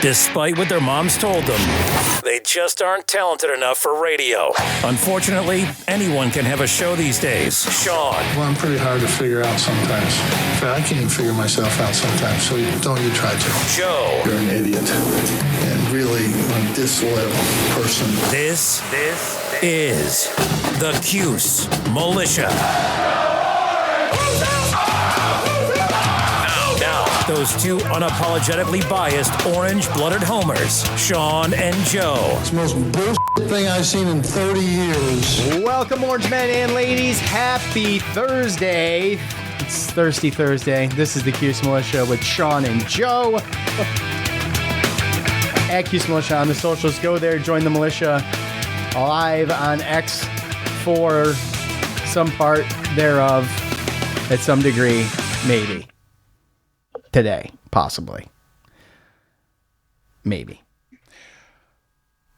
Despite what their moms told them, they just aren't talented enough for radio. Unfortunately, anyone can have a show these days. Sean. Well, I'm pretty hard to figure out sometimes. In fact, I can't even figure myself out sometimes, so don't you try to. Joe. You're an idiot. And really a disloyal person. This is the Cuse Militia. Those two unapologetically biased, orange-blooded homers, Sean and Joe. It's the most bullshit thing I've seen in 30 years. Welcome, orange men and ladies. Happy Thursday. It's Thirsty Thursday. This is the Cuse Militia with Sean and Joe. At Cuse Militia on the socials. Go there, join the militia. Live on X for some part thereof, at some degree, maybe. Today, possibly. Maybe.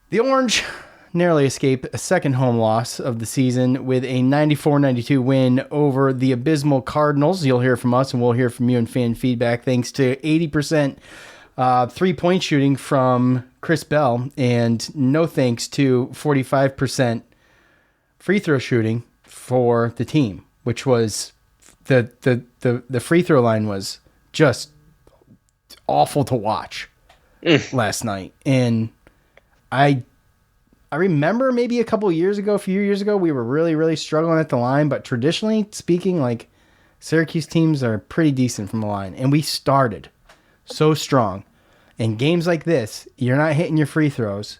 The Orange narrowly escaped a second home loss of the season with a 94-92 win over the abysmal Cardinals. You'll hear from us and we'll hear from you in fan feedback thanks to 80% three-point shooting from Chris Bell and no thanks to 45% free throw shooting for the team, which was the free throw line was just awful to watch last night. And I remember maybe a few years ago, we were really, really struggling at the line. But traditionally speaking, like Syracuse teams are pretty decent from the line. And we started so strong. In games like this, you're not hitting your free throws.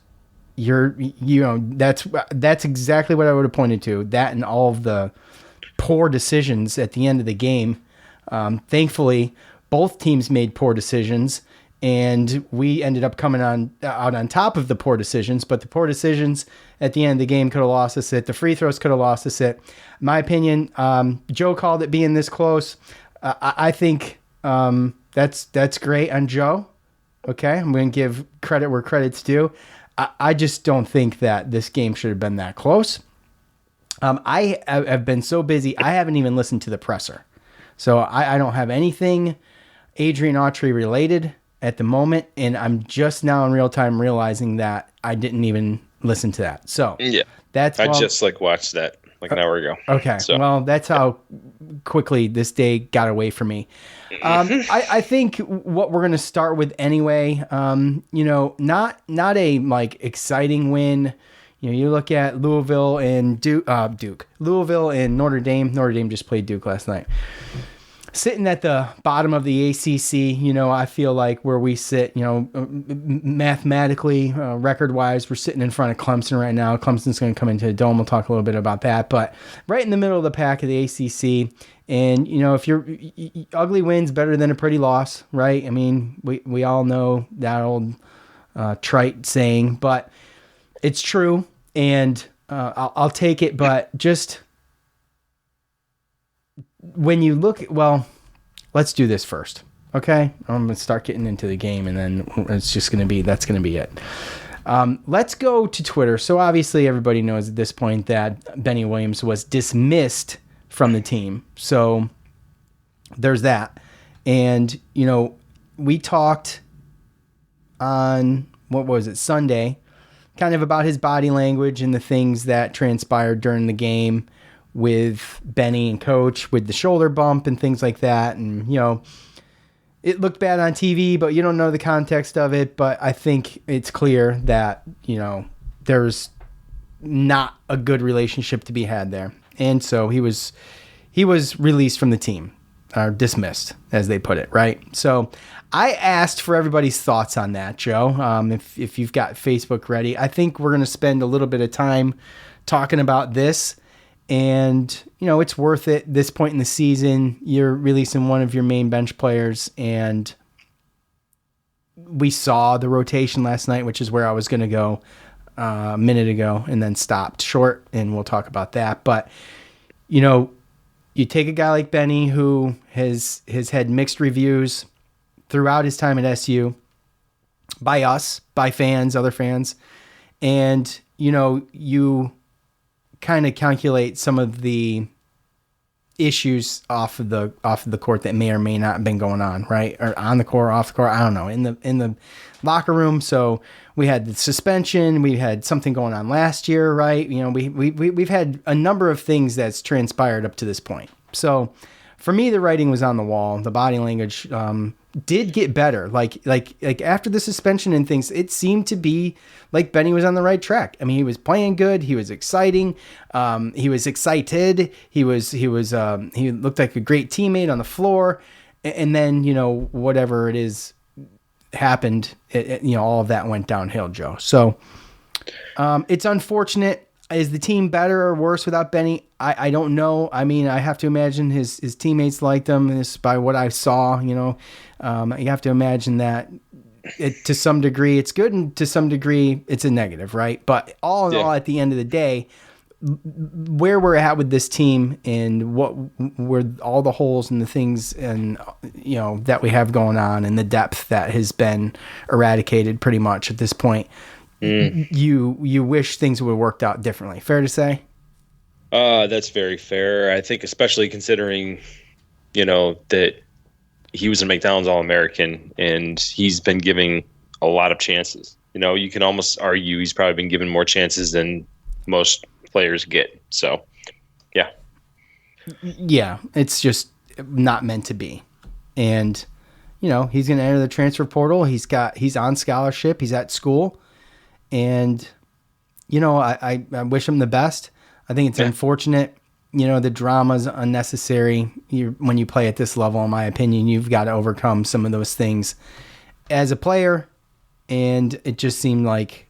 That's exactly what I would have pointed to. That and all of the poor decisions at the end of the game. Thankfully, both teams made poor decisions, and we ended up coming out on top of the poor decisions. But the poor decisions at the end of the game could have lost us it. The free throws could have lost us it. In my opinion, Joe called it being this close. I think that's great on Joe. Okay, I'm going to give credit where credit's due. I just don't think that this game should have been that close. I have been so busy, I haven't even listened to the presser. So I don't have anything Adrian Autry related at the moment, and I'm just now in real time realizing that I didn't even listen to that. So yeah, I just watched that an hour ago. Okay, so. Well, that's how quickly this day got away from me. I think what we're going to start with anyway, not a exciting win. You look at Louisville and Duke. Louisville and Notre Dame. Notre Dame just played Duke last night. Sitting at the bottom of the ACC, I feel like where we sit, mathematically, record-wise, we're sitting in front of Clemson right now. Clemson's going to come into the Dome. We'll talk a little bit about that. But right in the middle of the pack of the ACC, and, if you're ugly wins better than a pretty loss, right? I mean, we all know that old trite saying, but it's true, and I'll take it, but just when you look, let's do this first, okay? I'm going to start getting into the game, and then that's going to be it. Let's go to Twitter. So obviously everybody knows at this point that Benny Williams was dismissed from the team. So there's that. And, we talked on, Sunday, kind of about his body language and the things that transpired during the game with Benny and Coach, with the shoulder bump and things like that. And, it looked bad on TV, but you don't know the context of it. But I think it's clear that, there's not a good relationship to be had there. And so he was released from the team, or dismissed, as they put it, right? So I asked for everybody's thoughts on that, Joe. If you've got Facebook ready, I think we're going to spend a little bit of time talking about this. And, it's worth it. This point in the season, you're releasing one of your main bench players. And we saw the rotation last night, which is where I was going to go a minute ago, and then stopped short. And we'll talk about that. But, you take a guy like Benny who has had mixed reviews throughout his time at SU by us, by fans, other fans. And, you kind of calculate some of the issues off of the court that may or may not have been going on, right? Or on the court, off the court, I don't know, in the locker room. So we had the suspension, we had something going on last year, right? You know, we've had a number of things that's transpired up to this point. So for me, the writing was on the wall. The body language did get better. Like after the suspension and things, it seemed to be like Benny was on the right track. I mean, he was playing good. He was exciting. He was excited. He looked like a great teammate on the floor. And then, you know, whatever it is happened, you know, all of that went downhill, Joe. So it's unfortunate. Is the team better or worse without Benny? I don't know. I mean, I have to imagine his teammates liked him. This by what I saw, you know. You have to imagine that to some degree it's good, and to some degree it's a negative, right? But all in all, at the end of the day, where we're at with this team and where all the holes and the things and, you know, that we have going on, and the depth that has been eradicated pretty much at this point. You wish things would have worked out differently. Fair to say? That's very fair. I think, especially considering, you know, that he was a McDonald's All-American and he's been giving a lot of chances. You know, you can almost argue he's probably been given more chances than most players get. So, yeah. Yeah, it's just not meant to be. And, you know, he's going to enter the transfer portal. He's on scholarship. He's at school. And, you know, I wish him the best. I think it's unfortunate. You know, the drama's unnecessary. When you play at this level, in my opinion, you've got to overcome some of those things as a player. And it just seemed like,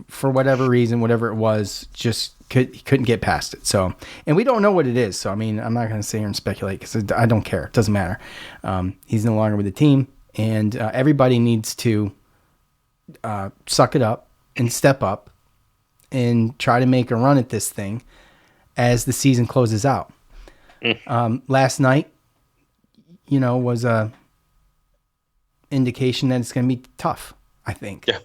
for whatever reason, whatever it was, just couldn't get past it. So, and we don't know what it is. So, I mean, I'm not going to sit here and speculate because I don't care. It doesn't matter. He's no longer with the team. And everybody needs to suck it up and step up and try to make a run at this thing as the season closes out. Last night, you know, was a indication that it's going to be tough, I think. Yeah.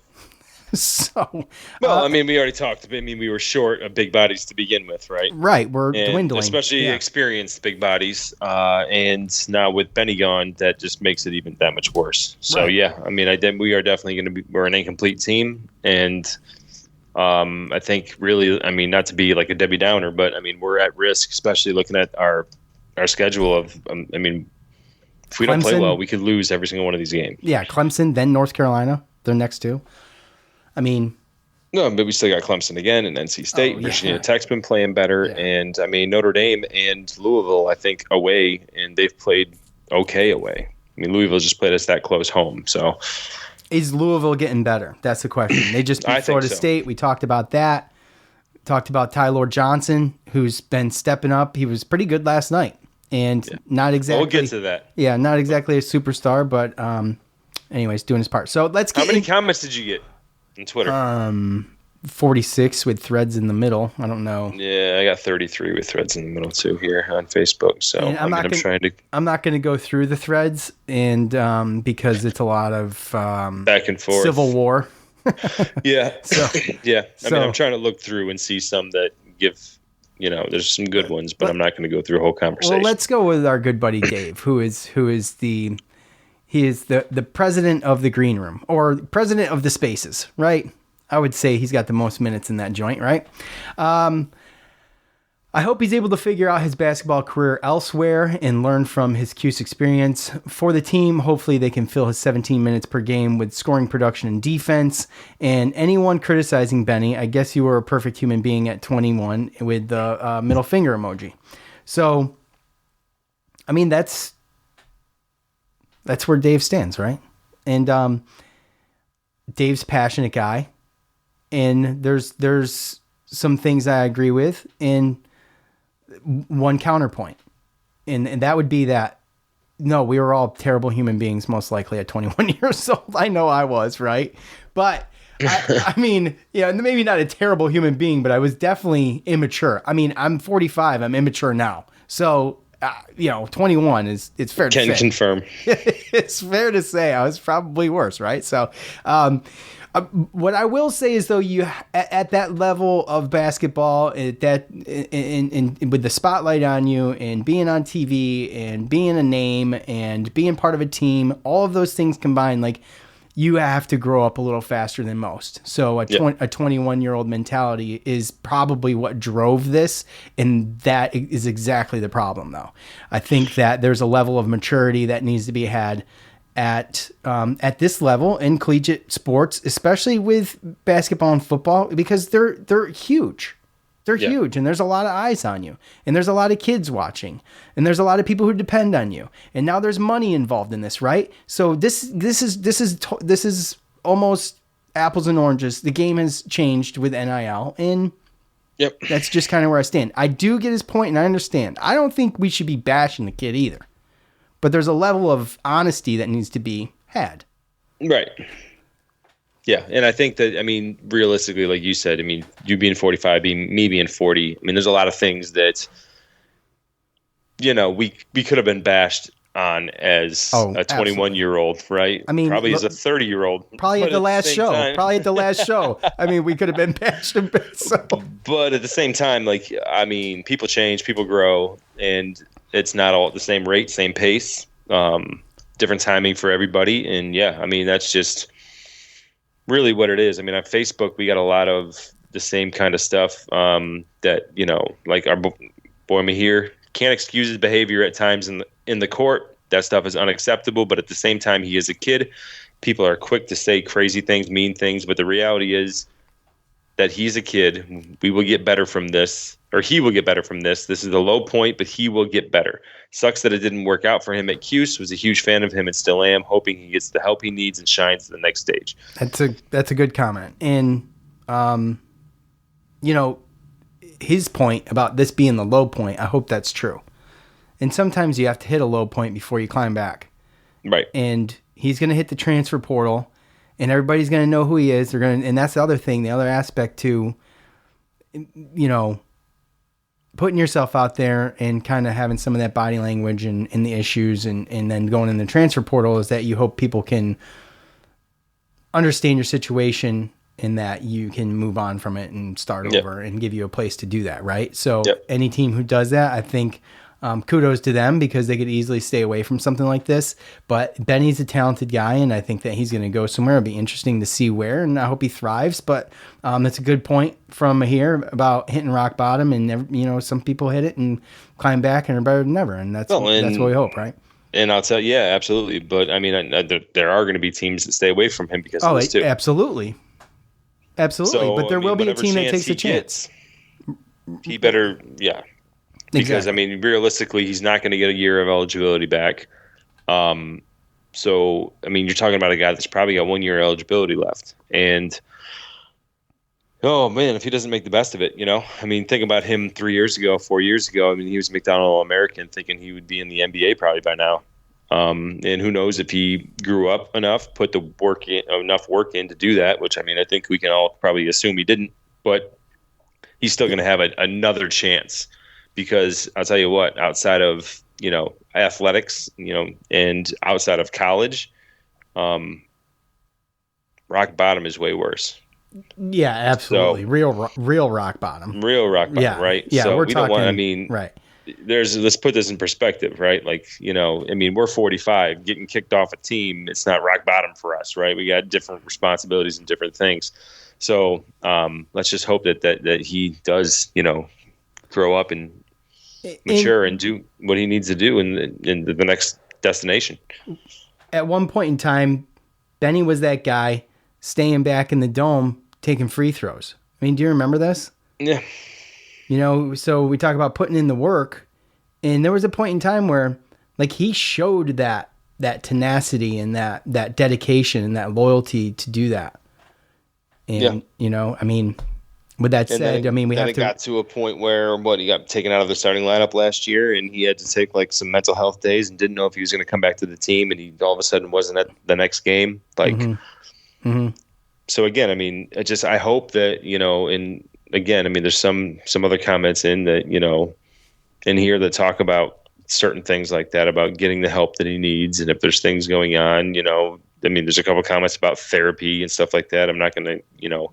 So, well, I mean, we already talked. I mean, we were short of big bodies to begin with, right? Right. We're dwindling. Especially experienced big bodies. And now with Benny gone, that just makes it even that much worse. So, yeah, I mean, we are definitely going to be, we're an incomplete team. And I think really, I mean, not to be like a Debbie Downer, but I mean, we're at risk, especially looking at our schedule of, I mean, if we don't play well, we could lose every single one of these games. Yeah. Clemson, then North Carolina, they're next two. I mean, no, but we still got Clemson again and NC State. Virginia Tech's been playing better. Yeah. And I mean, Notre Dame and Louisville, I think, away, and they've played okay away. I mean, Louisville just played us that close home. So is Louisville getting better? That's the question. They just beat Florida State. We talked about that. Talked about Tyler Johnson, who's been stepping up. He was pretty good last night. And not exactly. We'll get to that. Yeah, not exactly a superstar, but anyways, doing his part. So let's get. How many comments did you get on Twitter? 46 with threads in the middle. I don't know. Yeah, I got 33 with threads in the middle too here on Facebook. So I'm not going to go through the threads, and because it's a lot of back and forth, civil war. Yeah. So yeah. I mean, I'm trying to look through and see some that give. You know, there's some good ones, but I'm not going to go through a whole conversation. Well, let's go with our good buddy Dave, who is the president of the green room, or president of the spaces, right? I would say he's got the most minutes in that joint, right? I hope he's able to figure out his basketball career elsewhere and learn from his Cuse experience. For the team, hopefully they can fill his 17 minutes per game with scoring production and defense. And anyone criticizing Benny, I guess you were a perfect human being at 21 with the middle finger emoji. So, I mean, that's where Dave stands, right? And Dave's a passionate guy, and there's some things I agree with, and one counterpoint, and that would be that no, we were all terrible human beings, most likely at 21 years old. I know I was, right? But I mean, yeah, maybe not a terrible human being, but I was definitely immature. I mean, I'm 45, I'm immature now. So 21 it's fair to say. Can confirm. It's fair to say I was probably worse, right? So, what I will say is though, you at that level of basketball, with the spotlight on you and being on TV and being a name and being part of a team, all of those things combined, like you have to grow up a little faster than most. So a 21-year-old mentality is probably what drove this, and that is exactly the problem, though. I think that there's a level of maturity that needs to be had at this level in collegiate sports, especially with basketball and football, because they're huge. They're huge, and there's a lot of eyes on you, and there's a lot of kids watching, and there's a lot of people who depend on you, and now there's money involved in this, right? So this is almost apples and oranges. The game has changed with NIL, and that's just kind of where I stand. I do get his point, and I understand. I don't think we should be bashing the kid either, but there's a level of honesty that needs to be had. Right. Yeah, and I think that, I mean, realistically, like you said, I mean, you being 45, me being 40, I mean, there's a lot of things that, we could have been bashed on as a 21-year-old, right? I mean, probably as a 30-year-old. Probably at the last show. I mean, we could have been bashed a bit. So. But at the same time, like, I mean, people change, people grow, and it's not all at the same rate, same pace, different timing for everybody. And, I mean, that's just really what it is. I mean, on Facebook, we got a lot of the same kind of stuff that, like our boy Mahir can't excuse his behavior at times in the court. That stuff is unacceptable, but at the same time, he is a kid. People are quick to say crazy things, mean things, but the reality is that he's a kid. We will get better from this, or he will get better from this. This is the low point, but he will get better. Sucks that it didn't work out for him at Cuse. Was a huge fan of him and still am, hoping he gets the help he needs and shines to the next stage. That's a good comment. And, his point about this being the low point, I hope that's true. And sometimes you have to hit a low point before you climb back. Right. And he's going to hit the transfer portal, and everybody's going to know who he is. And that's the other thing, the other aspect to, putting yourself out there and kind of having some of that body language and the issues and then going in the transfer portal is that you hope people can understand your situation and that you can move on from it and start over and give you a place to do that, right? So any team who does that, I think kudos to them because they could easily stay away from something like this. But Benny's a talented guy, and I think that he's going to go somewhere. It'll be interesting to see where, and I hope he thrives. But that's a good point from here about hitting rock bottom, and some people hit it and climb back and are better than ever, and that's what we hope, right? And I'll tell you, absolutely. But I mean, there are going to be teams that stay away from him because of this too. Absolutely. So, but there will be a team that takes a chance. He better, Because, exactly. I mean, realistically, he's not going to get a year of eligibility back. So, I mean, you're talking about a guy that's probably got 1 year eligibility left. And, oh, man, if he doesn't make the best of it, I mean, think about him 4 years ago. I mean, he was McDonald All-American, thinking he would be in the NBA probably by now. And who knows if he grew up enough, put the enough work in to do that, which, I mean, I think we can all probably assume he didn't. But he's still going to have another chance. Because I'll tell you what, outside of, athletics, and outside of college, rock bottom is way worse. Yeah, absolutely. So, real rock bottom. Real rock bottom, right? Yeah, so we're talking, right. Let's put this in perspective, right? Like, I mean, we're 45, getting kicked off a team. It's not rock bottom for us, right? We got different responsibilities and different things. So let's just hope that he does, grow up and mature and do what he needs to do in the next destination. At one point in time, Benny was that guy staying back in the dome, taking free throws. I mean, do you remember this? Yeah. So we talk about putting in the work, and there was a point in time where, like, he showed that tenacity and that dedication and that loyalty to do that. And, I mean, with that said, we have to. It got to a point where he got taken out of the starting lineup last year, and he had to take like some mental health days and didn't know if he was going to come back to the team, and he all of a sudden wasn't at the next game. Like, So again, I mean, I hope that again, I mean, there's some other comments in that in here that talk about certain things like that about getting the help that he needs. And if there's things going on, there's a couple of comments about therapy and stuff like that. I'm not going to,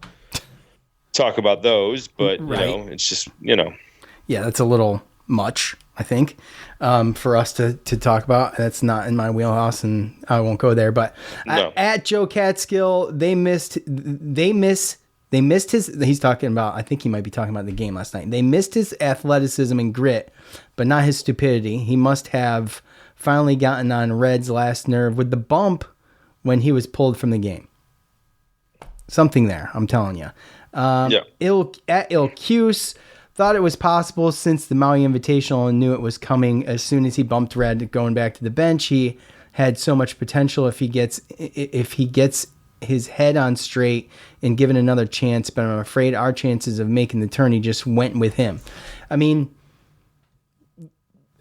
talk about those, but it's just, Yeah, that's a little much, I think, for us to talk about. That's not in my wheelhouse, and I won't go there. But No. At Joe Catskill, they missed his. He's talking about. I think he might be talking about the game last night. They missed his athleticism and grit, but not his stupidity. He must have finally gotten on Red's last nerve with the bump when he was pulled from the game. Something there, I'm telling you. Cuse thought it was possible since the Maui Invitational and knew it was coming as soon as he bumped Red going back to the bench. He had so much potential if he gets his head on straight and given another chance, but I'm afraid our chances of making the tourney just went with him. I mean,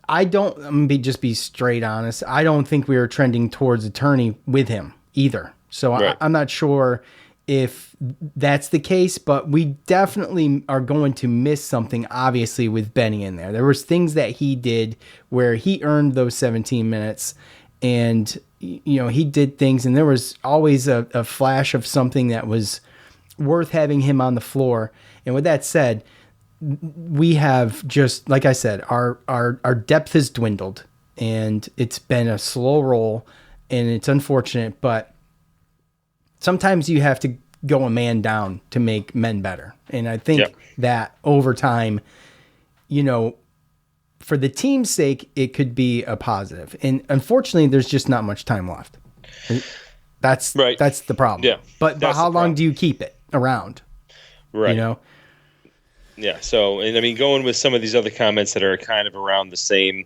I'm going to just be straight honest. I don't think we were trending towards a tourney with him either. So right. I'm not sure if that's the case, but we definitely are going to miss something, obviously, with Benny in there. There was things that he did where he earned those 17 minutes, and he did things, and there was always a flash of something that was worth having him on the floor. And with that said, we have just, like I said, our depth has dwindled, and it's been a slow roll, and it's unfortunate, but sometimes you have to go a man down to make men better. And I think that over time, for the team's sake, it could be a positive. And unfortunately, there's just not much time left. That's right. That's the problem. Yeah. But how long do you keep it around? Right. Yeah. So, and I mean, going with some of these other comments that are kind of around the same,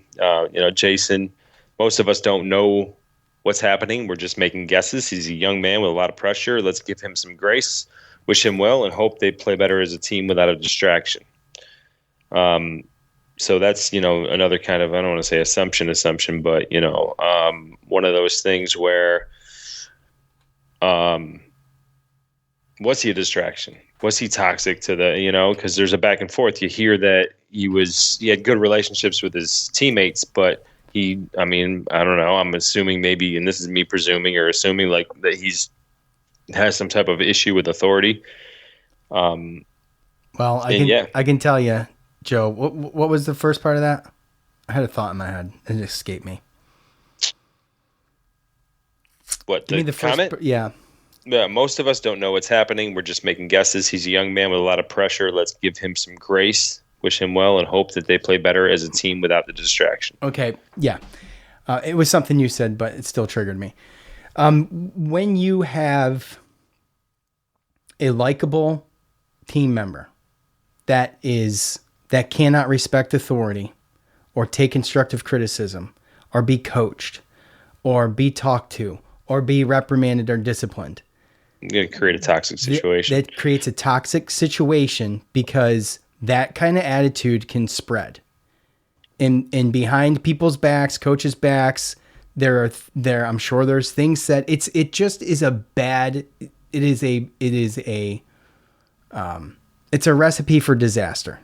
Jason, most of us don't know what's happening. We're just making guesses. He's a young man with a lot of pressure. Let's give him some grace, wish him well, and hope they play better as a team without a distraction. So that's, another kind of, I don't want to say assumption, but, one of those things where, was he a distraction? Was he toxic to the, because there's a back and forth. You hear that he had good relationships with his teammates, but I don't know. I'm assuming maybe, and this is me presuming or assuming like that has some type of issue with authority. Well, I can tell you, Joe, what was the first part of that? I had a thought in my head. It escaped me. What, the comment? Yeah. Yeah, most of us don't know what's happening. We're just making guesses. He's a young man with a lot of pressure. Let's give him some grace, wish him well, and hope that they play better as a team without the distraction. Okay, yeah. It was something you said, but it still triggered me. When you have a likable team member that cannot respect authority or take constructive criticism or be coached or be talked to or be reprimanded or disciplined, you're going to create a toxic situation. That creates a toxic situation because that kind of attitude can spread. And behind people's backs, coaches' backs, I'm sure there's things said. It just is a bad. It's a recipe for disaster,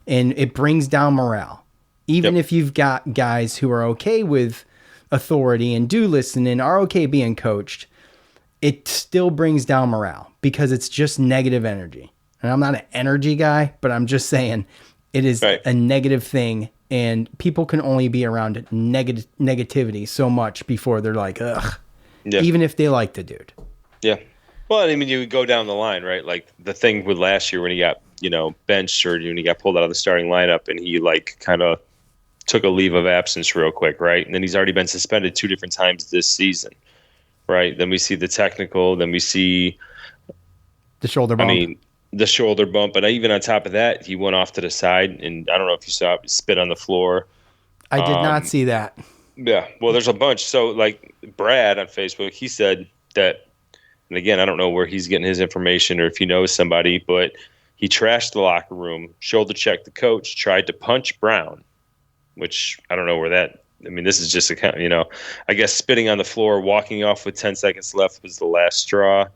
and it brings down morale. Even if you've got guys who are okay with authority and do listen and are okay being coached, it still brings down morale because it's just negative energy. And I'm not an energy guy, but I'm just saying it is a negative thing, and people can only be around negativity so much before they're like, ugh, even if they like the dude. Yeah. Well, I mean, you go down the line, right? Like the thing with last year when he got, benched or when he got pulled out of the starting lineup and he like kind of took a leave of absence real quick, right? And then he's already been suspended 2 different times this season, right? Then we see the technical, then we see the shoulder bump. The shoulder bump, but even on top of that, he went off to the side, and I don't know if you saw it, spit on the floor. I did not see that. Yeah, well, there's a bunch. So, like Brad on Facebook, he said that, and again, I don't know where he's getting his information or if he knows somebody, but he trashed the locker room, shoulder checked the coach, tried to punch Brown, which I don't know where that. I mean, this is just I guess spitting on the floor, walking off with 10 seconds left was the last straw.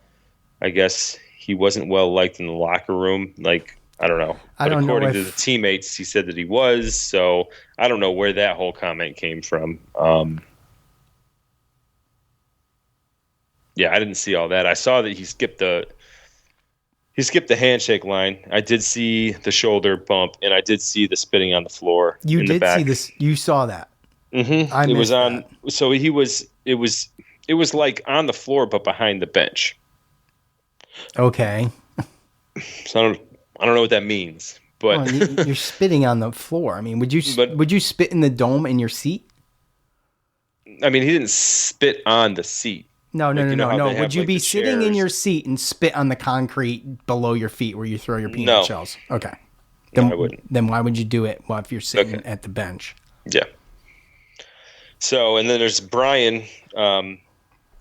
I guess he wasn't well liked in the locker room. Like, I don't know. But according to the teammates, he said that he was. So I don't know where that whole comment came from. Yeah, I didn't see all that. I saw that he skipped the handshake line. I did see the shoulder bump, and I did see the spitting on the floor. You did see this. You saw that. Mm-hmm. It was on. That. So he was. It was like on the floor, but behind the bench. Okay. So I don't know what that means, but well, you're spitting on the floor. I mean, would you spit in the dome in your seat? I mean, he didn't spit on the seat. No. Would you be sitting in your seat and spit on the concrete below your feet where you throw your peanut shells? Okay. Then, no, I wouldn't. Then why would you do it if you're sitting at the bench? Yeah. So, and then there's Brian.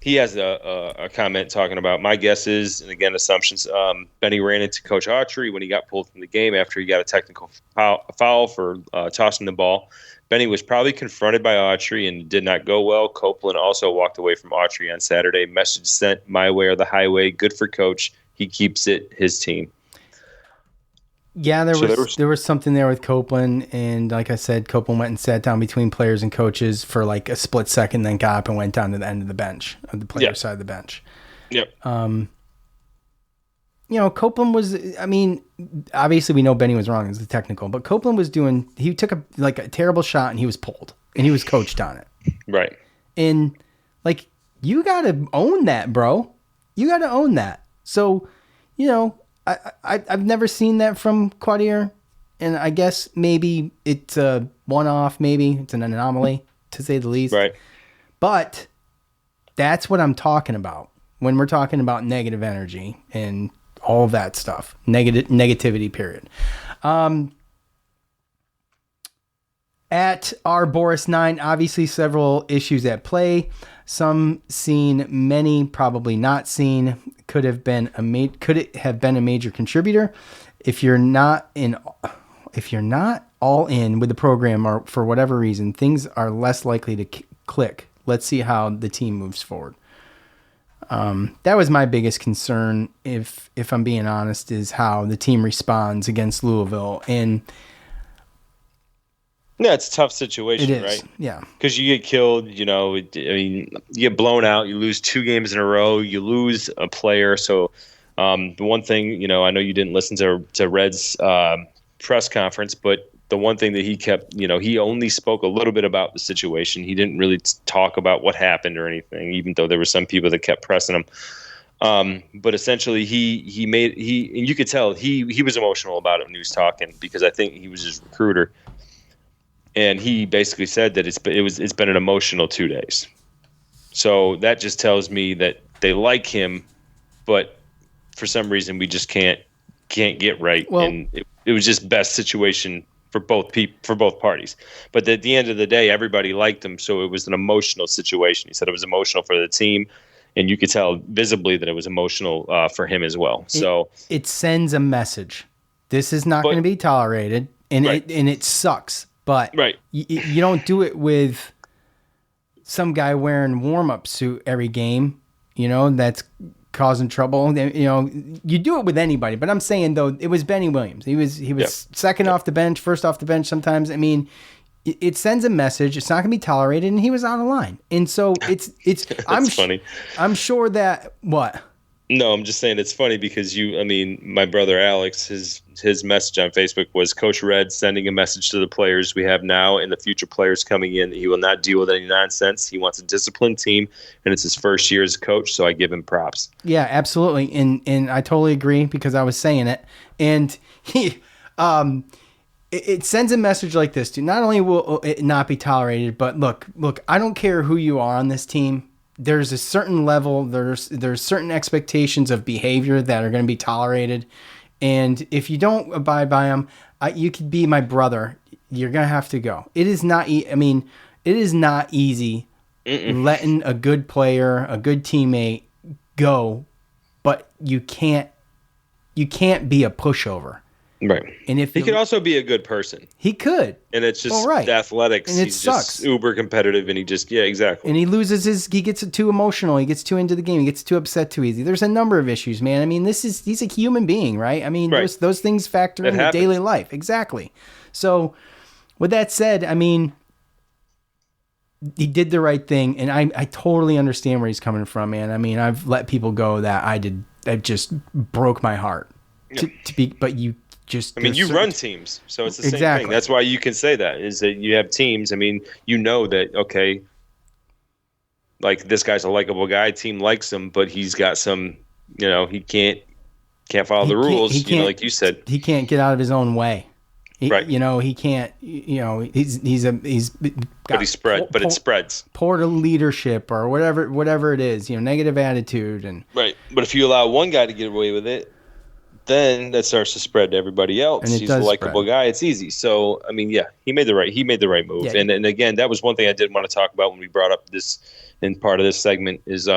He has a comment talking about my guesses, and again, assumptions. Benny ran into Coach Autry when he got pulled from the game after he got a technical foul for tossing the ball. Benny was probably confronted by Autry and did not go well. Copeland also walked away from Autry on Saturday. Message sent my way or the highway. Good for Coach. He keeps it his team. Yeah, there was something there with Copeland, and like I said, Copeland went and sat down between players and coaches for like a split second, then got up and went down to the end of the bench, of the player side of the bench. Yep. Copeland was, I mean, obviously we know Benny was wrong as the technical, but Copeland was he took a terrible shot and he was pulled and he was coached on it. Right. And like, you got to own that, bro. You got to own that. So, I've never seen that from Quadier, and I guess maybe it's a one-off, maybe it's an anomaly, to say the least. Right. But that's what I'm talking about when we're talking about negative energy and all of that stuff. Negativity, period. At our Boris 9, obviously several issues at play. Some seen, many probably not seen. Could it have been a major contributor? If you're not all in with the program, or for whatever reason, things are less likely to click. Let's see how the team moves forward. That was my biggest concern, if I'm being honest, is how the team responds against Louisville. And yeah, it's a tough situation, right? Yeah. Because you get killed, you get blown out, you lose 2 games in a row, you lose a player. So the one thing, I know you didn't listen to Red's press conference, but the one thing that he kept, he only spoke a little bit about the situation. He didn't really talk about what happened or anything, even though there were some people that kept pressing him. But essentially, and you could tell he was emotional about it when he was talking, because I think he was his recruiter. And he basically said that it's been an emotional 2 days. So that just tells me that they like him, but for some reason we just can't get right. Well, and it was just best situation for both parties. But at the end of the day, everybody liked him, so it was an emotional situation. He said it was emotional for the team, and you could tell visibly that it was emotional for him as well. So it sends a message. This is not going to be tolerated, and it sucks. But you don't do it with some guy wearing warm-up suit every game, that's causing trouble. You do it with anybody. But I'm saying, though, it was Benny Williams. He was second off the bench, first off the bench sometimes. I mean, it sends a message. It's not going to be tolerated, and he was out of line. And so it's funny. I'm sure that what? No, I'm just saying it's funny because my brother Alex, his message on Facebook was Coach Red sending a message to the players we have now and the future players coming in. He will not deal with any nonsense. He wants a disciplined team, and it's his first year as a coach, so I give him props. Yeah, absolutely. And I totally agree, because I was saying it. And he it sends a message like this, too. Not only will it not be tolerated, but look, I don't care who you are on this team. There's a certain level, there's certain expectations of behavior that are going to be tolerated. And if you don't abide by them, you could be my brother. You're going to have to go. It is not, it is not easy letting a good player, a good teammate go, but you can't be a pushover. Right. And if he could also be a good person. He could. And it's just right. athletics. And it he's sucks. just uber competitive, and exactly. And he gets too emotional. He gets too into the game. He gets too upset too easy. There's a number of issues, man. I mean, he's a human being, right? I mean, those things factor into daily life. Exactly. So with that said, I mean, he did the right thing, and I totally understand where he's coming from, man. I mean, I've let people go that just broke my heart. But you just... I mean, you run teams, so it's the same thing. That's why you can say that, is that you have teams. I mean, you know that, okay, like this guy's a likable guy, team likes him, but he's got some, he can't follow the rules, like you said. He can't get out of his own way. Right. He can't, but it spreads. Poor leadership or whatever it is, negative attitude. And right. But if you allow one guy to get away with it, then that starts to spread to everybody else. And he's a likable guy. It's easy. So, I mean, he made the right move. Yeah. And again, that was one thing I did want to talk about when we brought up this in part of this segment is,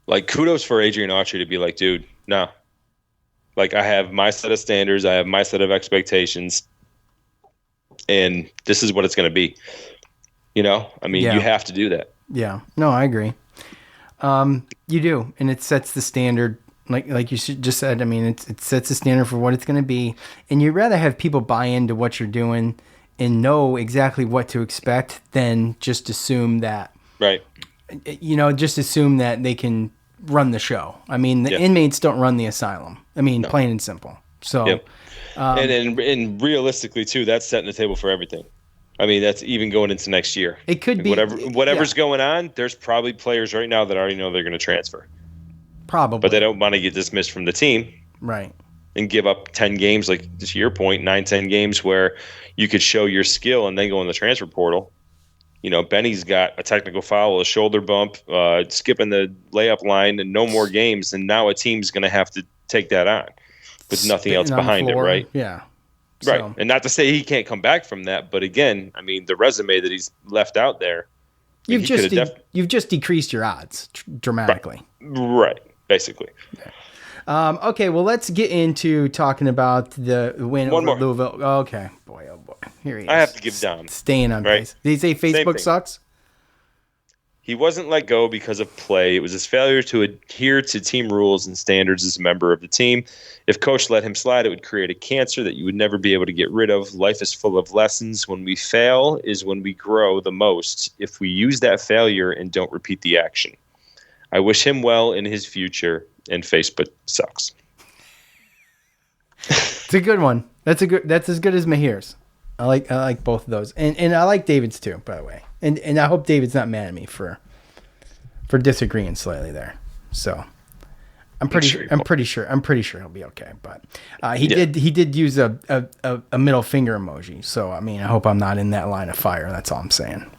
like, kudos for Adrian Autry to be like, dude, no. Like, I have my set of standards. I have my set of expectations. And this is what it's going to be. I mean, you have to do that. Yeah. No, I agree. You do. And it sets the standard. Like you just said, I mean, it sets the standard for what it's going to be. And you'd rather have people buy into what you're doing and know exactly what to expect than just assume that. Right. Just assume that they can run the show. I mean, the inmates don't run the asylum. I mean, plain and simple. So, and realistically too, that's setting the table for everything. I mean, that's even going into next year. It could be whatever's going on. There's probably players right now that already know they're going to transfer. Probably. But they don't want to get dismissed from the team. Right. And give up 10 games, like to your point, 9-10 games where you could show your skill and then go in the transfer portal. Benny's got a technical foul, a shoulder bump, skipping the layup line, and no more games. And now a team's going to have to take that on with nothing else behind it, right? Yeah. Right. So. And not to say he can't come back from that, but again, I mean, the resume that he's left out there. You've just decreased your odds dramatically. Right. Basically. Yeah. Okay, well, let's get into talking about the win over Louisville. Okay, boy, oh boy, here he is. I have to give Dom. Staying on pace. Did he say Facebook sucks? He wasn't let go because of play. It was his failure to adhere to team rules and standards as a member of the team. If coach let him slide, it would create a cancer that you would never be able to get rid of. Life is full of lessons. When we fail is when we grow the most. If we use that failure and don't repeat the action. I wish him well in his future, and Facebook sucks. It's a good one. That's as good as Mahir's. I like both of those, and I like David's too, by the way. And I hope David's not mad at me for disagreeing slightly there. So I'm pretty sure he'll be okay. But he did use a middle finger emoji. So I mean, I hope I'm not in that line of fire. That's all I'm saying.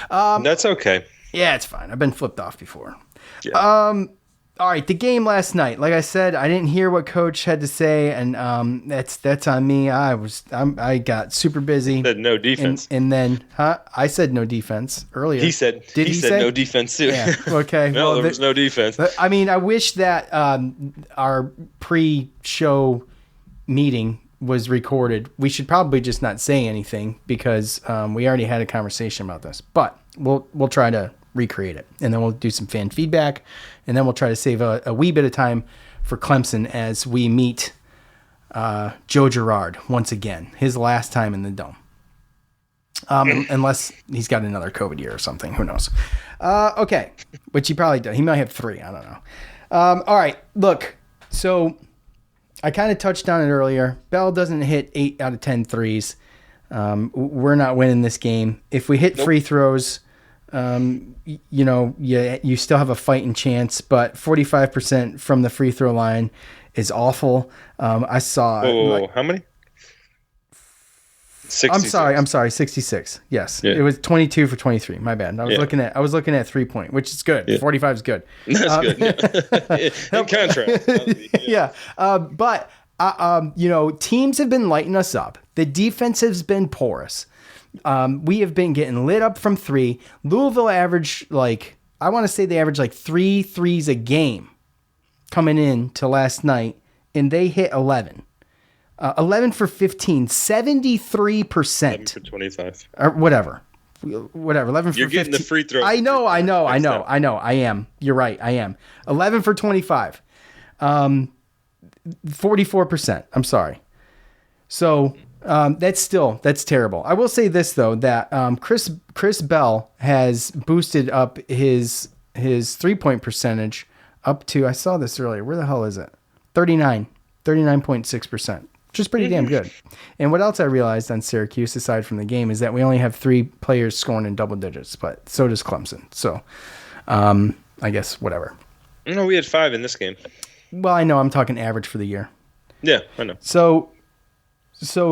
That's okay. Yeah, it's fine. I've been flipped off before. Yeah. All right, the game last night. Like I said, I didn't hear what Coach had to say, and that's on me. I got super busy. Said no defense, and then I said no defense earlier. He said no defense too. Yeah. Okay. No, there was no defense. I mean, I wish that our pre-show meeting was recorded. We should probably just not say anything because we already had a conversation about this, but we'll try to recreate it, and then we'll do some fan feedback, and then we'll try to save a wee bit of time for Clemson as we meet Joe Girard once again, his last time in the Dome, unless he's got another COVID year or something. Who knows? Okay, which he probably does. He might have 3. I don't know. All right, look. So I kind of touched on it earlier. Bell doesn't hit 8 out of 10 threes. We're not winning this game. If we hit free throws, you still have a fighting chance, but 45% from the free throw line is awful. I saw. How many? 66. I'm sorry, 66. Yes, It was 22 for 23. My bad. I was looking at 3-point, which is good. Yeah. 45 is good. That's good. Yeah. In contrast. Yeah. But teams have been lighting us up. The defense has been porous. We have been getting lit up from 3. Louisville averaged I want to say they averaged 3 threes a game coming in to last night, and they hit 11. 11 for 15, 73%. 11 for 25. Or whatever. 11 for 15. You're getting the free throw. I know. I am. You're right. I am. 11 for 25. 44%. I'm sorry. So that's terrible. I will say this though, that Chris Bell has boosted up his 3-point percentage up to, I saw this earlier. Where the hell is it? 39.6%, which is pretty damn good. And what else I realized on Syracuse, aside from the game, is that we only have 3 players scoring in double digits, but so does Clemson. So I guess whatever. No, we had 5 in this game. Well, I know I'm talking average for the year. Yeah, I know. So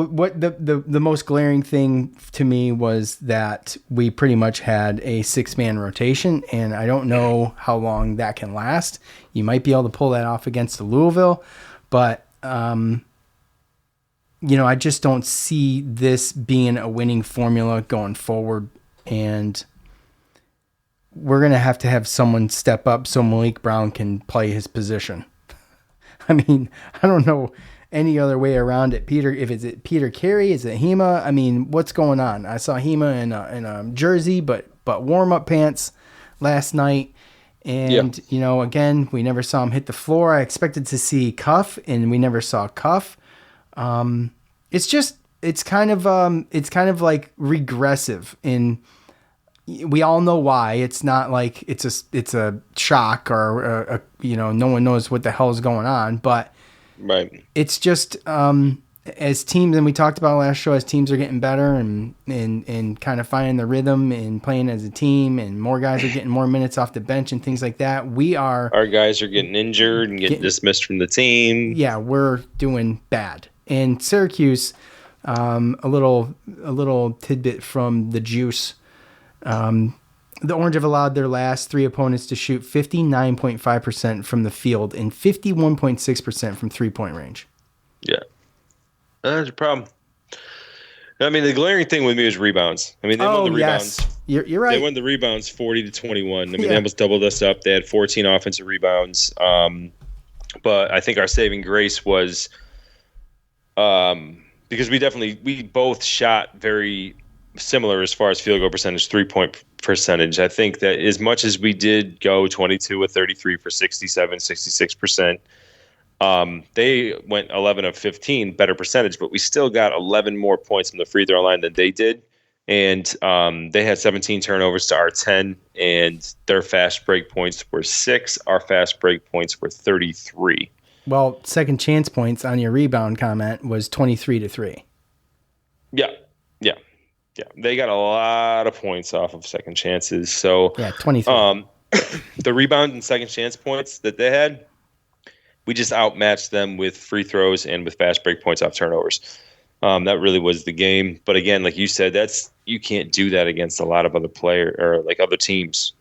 what the most glaring thing to me was that we pretty much had a 6-man rotation, and I don't know how long that can last. You might be able to pull that off against the Louisville, but I just don't see this being a winning formula going forward, and we're going to have someone step up so Malik Brown can play his position. I mean, I don't know any other way around it. If it's Peter Carey, is it Hema? I mean, what's going on? I saw Hema in a jersey, but warm-up pants last night. And, again, we never saw him hit the floor. I expected to see Cuff, and we never saw Cuff. It's kind of like regressive in, we all know why. It's not like it's a shock or no one knows what the hell is going on, but right. It's just as teams, and we talked about last show, as teams are getting better and kind of finding the rhythm and playing as a team, and more guys are getting more minutes off the bench and things like that. Our guys are getting injured and getting dismissed from the team. Yeah, we're doing bad. And Syracuse, a little tidbit from the Juice. The Orange have allowed their last 3 opponents to shoot 59.5% from the field and 51.6% from 3-point range. Yeah. That's a problem. I mean, the glaring thing with me is rebounds. I mean, they won the rebounds. Yes. You're right. They won the rebounds 40-21. I mean, they almost doubled us up. They had 14 offensive rebounds. But I think our saving grace was because we both shot very similar as far as field goal percentage, 3-point percentage. I think that as much as we did go 22 of 33 for 67, 66%, they went 11 of 15, better percentage, but we still got 11 more points from the free throw line than they did. And they had 17 turnovers to our 10, and their fast break points were 6. Our fast break points were 33. Well, second chance points on your rebound comment was 23-3. Yeah. They got a lot of points off of second chances. So 23. The rebound and second chance points that they had, we just outmatched them with free throws and with fast break points off turnovers. That really was the game. But again, like you said, you can't do that against a lot of other players or like other teams.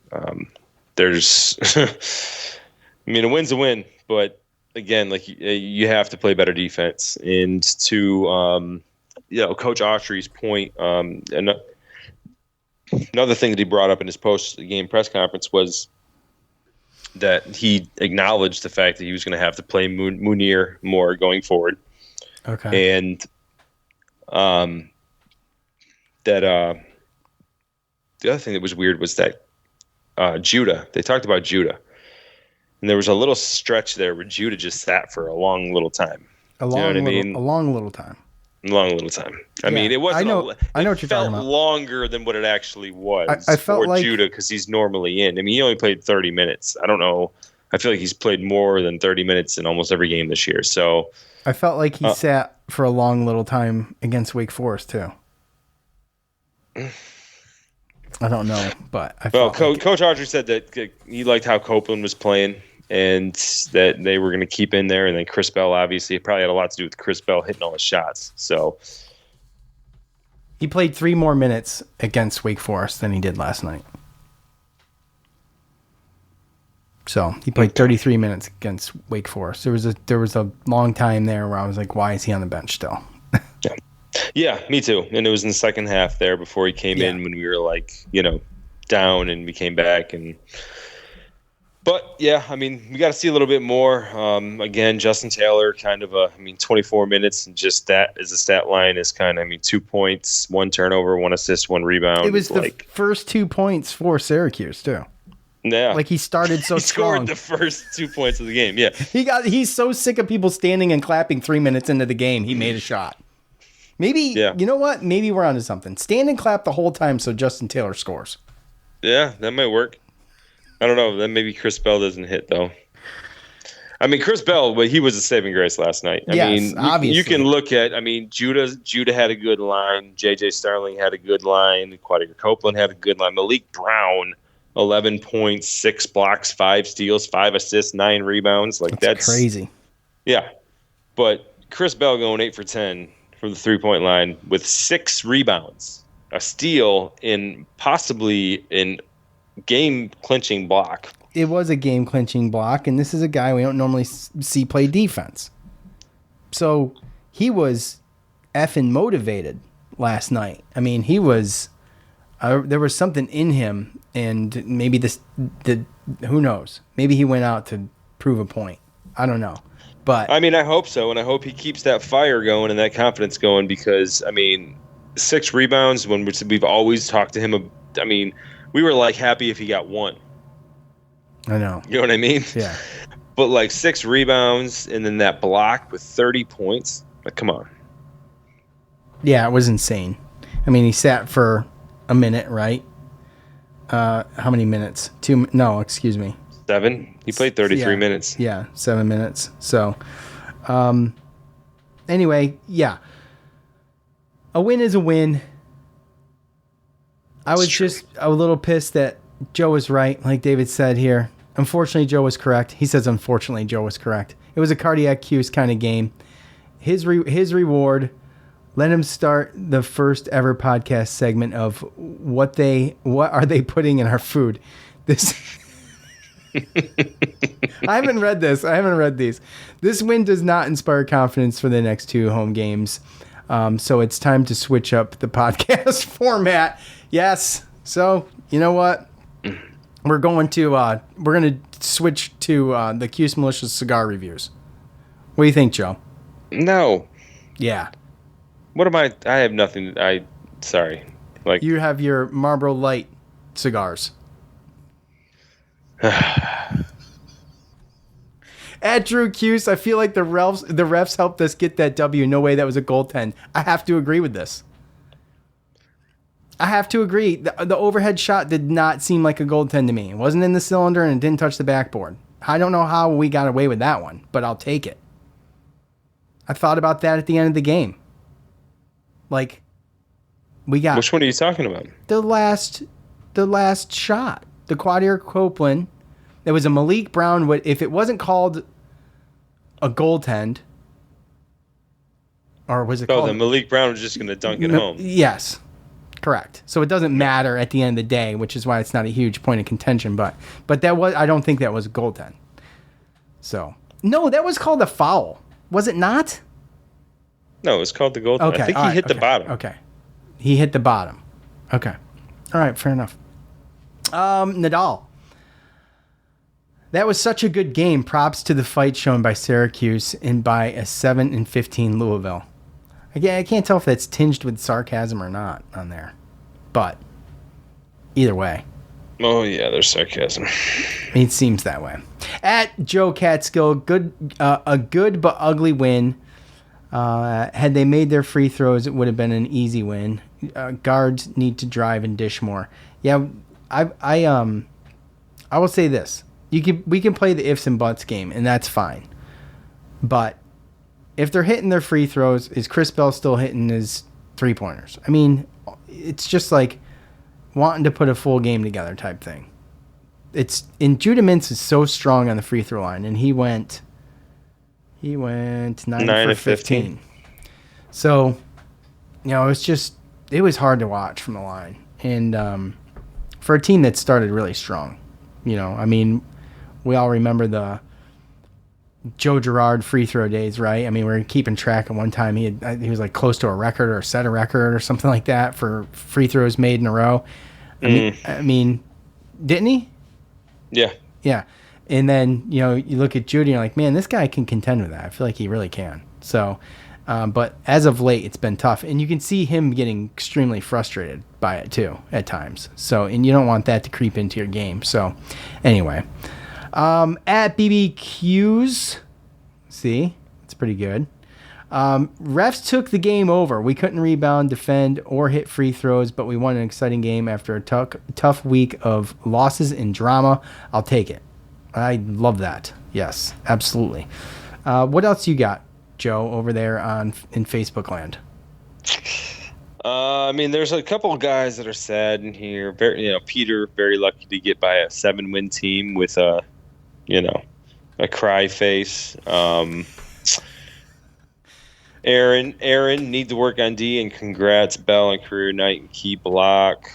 There's, I mean, a win's a win, but again, like you have to play better defense. And to Coach Autry's point, another thing that he brought up in his post-game press conference was that he acknowledged the fact that he was going to have to play Munir more going forward. Okay. And that the other thing that was weird was that Judah, they talked about Judah. And there was a little stretch there where Judah just sat for a long little time. A long little time. I mean, it wasn't. I know what you're talking about. It felt longer than what it actually was. I felt for like Judah because he's normally in. I mean, he only played 30 minutes. I don't know. I feel like he's played more than 30 minutes in almost every game this year. So I felt like he sat for a long little time against Wake Forest too. I don't know, but Coach Autry said that he liked how Copeland was playing, and that they were going to keep in there. And then Chris Bell, obviously, it probably had a lot to do with Chris Bell hitting all his shots. So he played 3 more minutes against Wake Forest than he did last night. So he played 33 minutes against Wake Forest. There was a long time there where I was like, why is he on the bench still? Yeah, me too. And it was in the second half there before he came in when we were like, down, and we came back. And But yeah, I mean, we got to see a little bit more. Again, Justin Taylor, kind of 24 minutes, and just that as a stat line is kind of, 2 points, 1 turnover, 1 assist, 1 rebound. It was the first 2 points for Syracuse too. Yeah, like he started so strong. Scored the first 2 points of the game. Yeah, he's so sick of people standing and clapping 3 minutes into the game. He made a shot. Maybe you know what? Maybe we're onto something. Stand and clap the whole time so Justin Taylor scores. Yeah, that might work. I don't know. Then maybe Chris Bell doesn't hit, though. I mean, Chris Bell, but he was a saving grace last night. I mean, obviously. You can look at, Judah had a good line. J.J. Starling had a good line. Quadiger Copeland had a good line. Malik Brown, 11 points, 6 blocks, 5 steals, 5 assists, 9 rebounds. That's crazy. Yeah. But Chris Bell going 8 for 10 from the three-point line with 6 rebounds, a steal, in possibly in game-clinching block. It was a game-clinching block, and this is a guy we don't normally see play defense. So he was effing motivated last night. I mean, he was there was something in him, and maybe who knows? Maybe he went out to prove a point. I don't know. But I mean, I hope so, and I hope he keeps that fire going and that confidence going because, 6 rebounds, when we've always talked to him, we were happy if he got 1. I know. You know what I mean? Yeah. But 6 rebounds and then that block with 30 points. Come on. Yeah, it was insane. He sat for a minute, right? How many minutes? 2? No, excuse me. 7. He played 33 minutes. Yeah, 7 minutes. So, anyway, yeah. A win is a win. I was just a little pissed that Joe was right, like David said here. Unfortunately, Joe was correct. He says, unfortunately, Joe was correct. It was a cardiac Cuse kind of game. His reward, let him start the first ever podcast segment of what are they putting in our food. This I haven't read this. I haven't read these. This win does not inspire confidence for the next 2 home games. So it's time to switch up the podcast format. Yes. So you know what? We're going to switch to the Cuse Militia cigar reviews. What do you think, Joe? No. Yeah. What am I? I have nothing. Sorry. You have your Marlboro Light cigars. At Drew Cuse, I feel like the refs helped us get that W. No way that was a goaltend. I have to agree with this. I have to agree. The overhead shot did not seem like a goaltend to me. It wasn't in the cylinder and it didn't touch the backboard. I don't know how we got away with that one, but I'll take it. I thought about that at the end of the game. We got... Which one are you talking about? The last shot. The Quadier Copeland. There was a Malik Brown. If it wasn't called a goaltend, or was it called... Oh, the Malik Brown was just going to dunk it home. Yes. Correct. So it doesn't matter at the end of the day, which is why it's not a huge point of contention. But I don't think that was a goaltend. So no, that was called a foul. Was it not? No, it was called the goaltend. Okay, I think he hit the bottom. Okay, he hit the bottom. Okay, all right, fair enough. Nadal. That was such a good game. Props to the fight shown by Syracuse and by a 7-15 Louisville. Again, I can't tell if that's tinged with sarcasm or not on there, but either way. Oh yeah, there's sarcasm. It seems that way. At Joe Catskill, a good but ugly win. Had they made their free throws, it would have been an easy win. Guards need to drive and dish more. Yeah, I will say this: we can play the ifs and buts game, and that's fine. But if they're hitting their free throws, is Chris Bell still hitting his 3-pointers? It's just like wanting to put a full game together type thing. Judah Mintz is so strong on the free throw line, and he went 9 for 15. So, it was hard to watch from the line. And for a team that started really strong, we all remember the Joe Girard free throw days, right? We're keeping track. At one time, he was close to a record or set a record or something like that for free throws made in a row. Didn't he? Yeah. Yeah. And then, you know, you look at Judy and you're like, man, this guy can contend with that. I feel like he really can. So, but as of late, it's been tough. And you can see him getting extremely frustrated by it, too, at times. So, and you don't want that to creep into your game. So, anyway. At BBQs, see, it's pretty good. Refs took the game over. We couldn't rebound, defend, or hit free throws, but we won an exciting game after a tough week of losses and drama. I'll take it. I love that. Yes, absolutely. What else you got, Joe, over there in Facebook land? I mean, there's a couple of guys that are sad in here. Peter, very lucky to get by a 7-win team with a cry face. Aaron, need to work on D, and congrats, Bell, on career night and key block.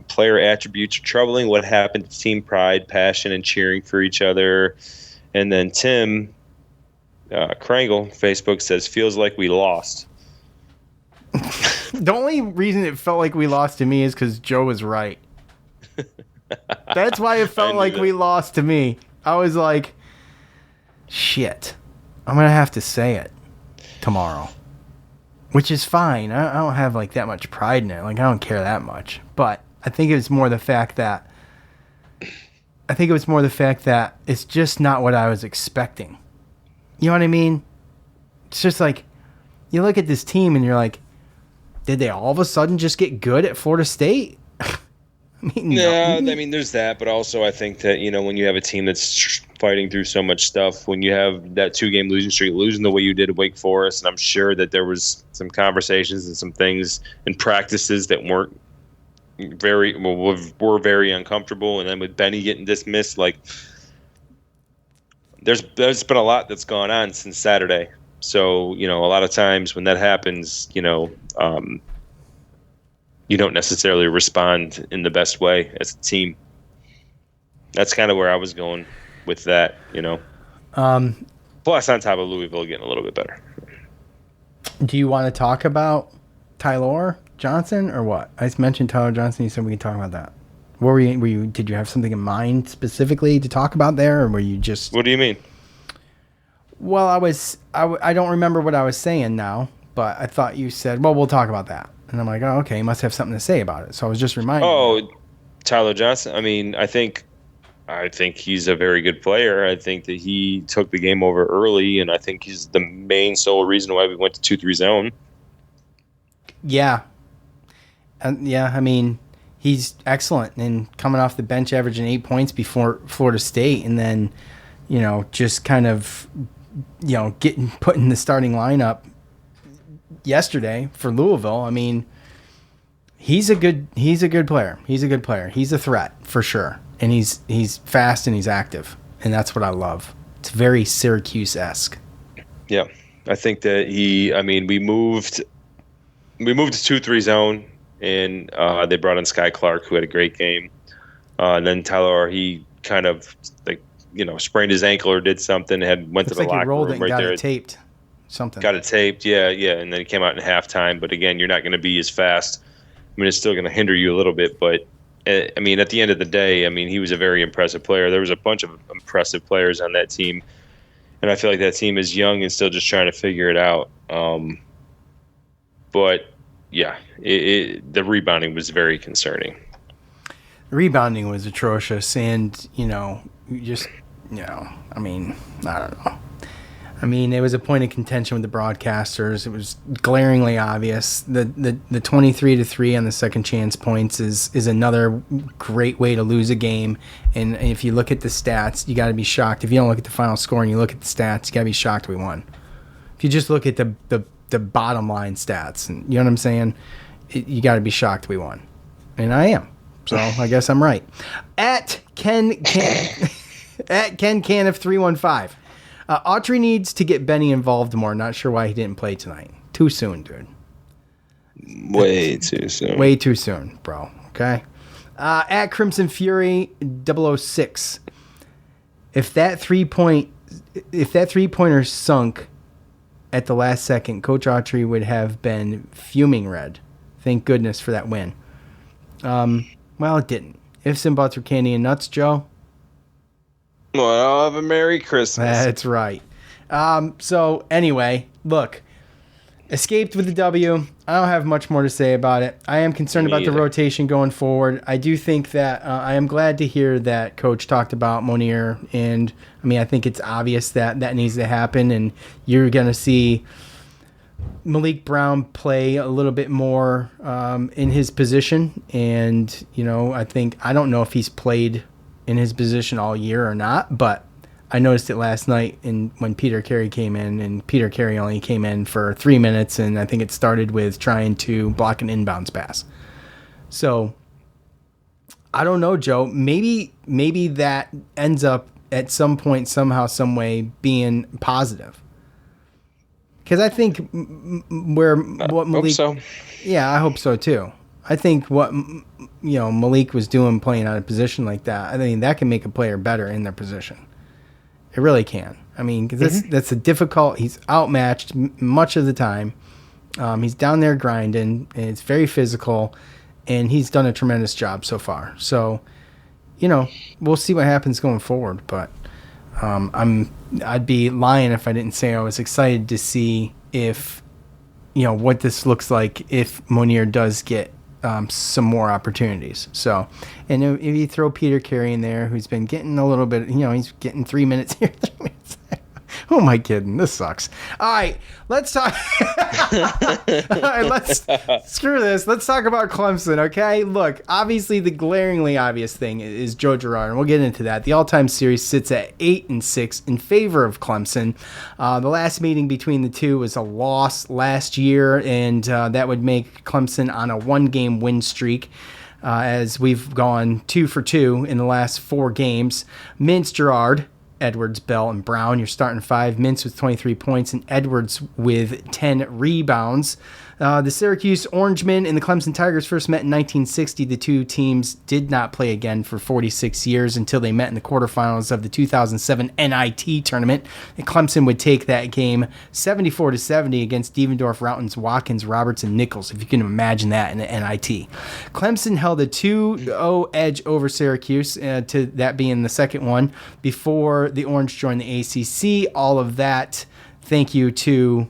Player attributes are troubling. What happened to team pride, passion, and cheering for each other? And then Tim Krangle, Facebook, says, feels like we lost. The only reason it felt like we lost to me is because Joe was right. That's why it felt like we lost to me. I was like, shit, I'm going to have to say it tomorrow, which is fine. I don't have like that much pride in it. Like, I don't care that much. But I think it was more the fact that it's just not what I was expecting. You know what I mean? It's just like, you look at this team and you're like, did they all of a sudden just get good at Florida State? I mean, there's that, but also I think that, when you have a team that's fighting through so much stuff, when you have that 2-game losing streak, losing the way you did at Wake Forest, and I'm sure that there was some conversations and some things and practices that were very uncomfortable, and then with Benny getting dismissed, like there's been a lot that's gone on since Saturday. So, a lot of times when that happens, you don't necessarily respond in the best way as a team. That's kind of where I was going with that, Plus, on top of Louisville getting a little bit better. Do you want to talk about Tyler Johnson or what? I just mentioned Tyler Johnson. You said we can talk about that. Were you? Did you have something in mind specifically to talk about there, or were you just? What do you mean? Well, I don't remember what I was saying now, but I thought you said, well, we'll talk about that. And I'm like, oh, okay, you must have something to say about it. So I was just reminding you. Oh, Tyler Johnson. I mean, I think he's a very good player. I think that he took the game over early, and I think he's the main sole reason why we went to 2-3 zone. Yeah. I mean, he's excellent. And coming off the bench, averaging 8 points before Florida State, and then, just kind of, getting put in the starting lineup yesterday for Louisville. I mean, he's a good player. He's a threat for sure. And he's fast and he's active. And that's what I love. It's very Syracuse-esque. Yeah. I think that we moved to 2-3 zone, and they brought in Sky Clark, who had a great game. And then Tyler, he kind of sprained his ankle or did something, went to the locker room right there. Got it taped. Something. Got it taped, yeah. And then he came out in halftime. But again, you're not going to be as fast. I mean, it's still going to hinder you a little bit. But, I mean, at the end of the day, I mean, he was a very impressive player. There was a bunch of impressive players on that team. And I feel like that team is young and still just trying to figure it out. But, yeah, the rebounding was very concerning. The rebounding was atrocious. And, I mean, I don't know. I mean, it was a point of contention with the broadcasters. It was glaringly obvious. The 23-3 on the second chance points is another great way to lose a game. And if you look at the stats, you got to be shocked. If you don't look at the final score and you look at the stats, you got to be shocked we won. If you just look at the bottom line stats, and you know what I'm saying, you got to be shocked we won. And I am. So I guess I'm right. At Ken Can of 315. Autry needs to get Benny involved more. Not sure why he didn't play tonight. Too soon, dude. Way too soon. Way too soon, bro. Okay. At Crimson Fury 006. If that 3-pointer sunk at the last second, Coach Autry would have been fuming red. Thank goodness for that win. Well, it didn't. Ifs and buts were candy and nuts, Joe. Well, have a Merry Christmas. That's right. So anyway, look, escaped with the W. I don't have much more to say about it. I am concerned about the rotation going forward. I do think that I am glad to hear that Coach talked about Monier, and I mean I think it's obvious that that needs to happen, and you're going to see Malik Brown play a little bit more in his position, and I don't know if he's played in his position all year or not, but I noticed it last night when Peter Carey came in, and Peter Carey only came in for 3 minutes, and I think it started with trying to block an inbounds pass. So I don't know, Joe. Maybe that ends up at some point, somehow, some way being positive. Because I think what Malik, hope so. Yeah, I hope so too. I think what Malik was doing playing out of position like that, I mean that can make a player better in their position. It really can. I mean, because that's a difficult. He's outmatched much of the time. He's down there grinding, and it's very physical, and he's done a tremendous job so far. So, we'll see what happens going forward. But I'd be lying if I didn't say I was excited to see if, what this looks like if Monier does get some more opportunities. So, and if you throw Peter Carey in there, who's been getting a little bit, he's getting 3 minutes here, 3 minutes there. Who am I kidding? This sucks. All right, let's talk. All right, let's screw this. Let's talk about Clemson, okay? Look, obviously the glaringly obvious thing is Joe Girard, and we'll get into that. The all-time series sits at 8-6 in favor of Clemson. The last meeting between the two was a loss last year, and that would make Clemson on a one-game win streak. As we've gone 2 for 2 in the last 4 games. Mintz, Girard, Edwards, Bell, and Brown. You're starting 5. Mintz with 23 points and Edwards with 10 rebounds. The Syracuse Orangemen and the Clemson Tigers first met in 1960. The two teams did not play again for 46 years until they met in the quarterfinals of the 2007 NIT tournament. And Clemson would take that game 74-70 against Devendorf, Routens, Watkins, Roberts, and Nichols, if you can imagine that in the NIT. Clemson held a 2-0 edge over Syracuse, to that being the second one, before the Orange joined the ACC. All of that, thank you to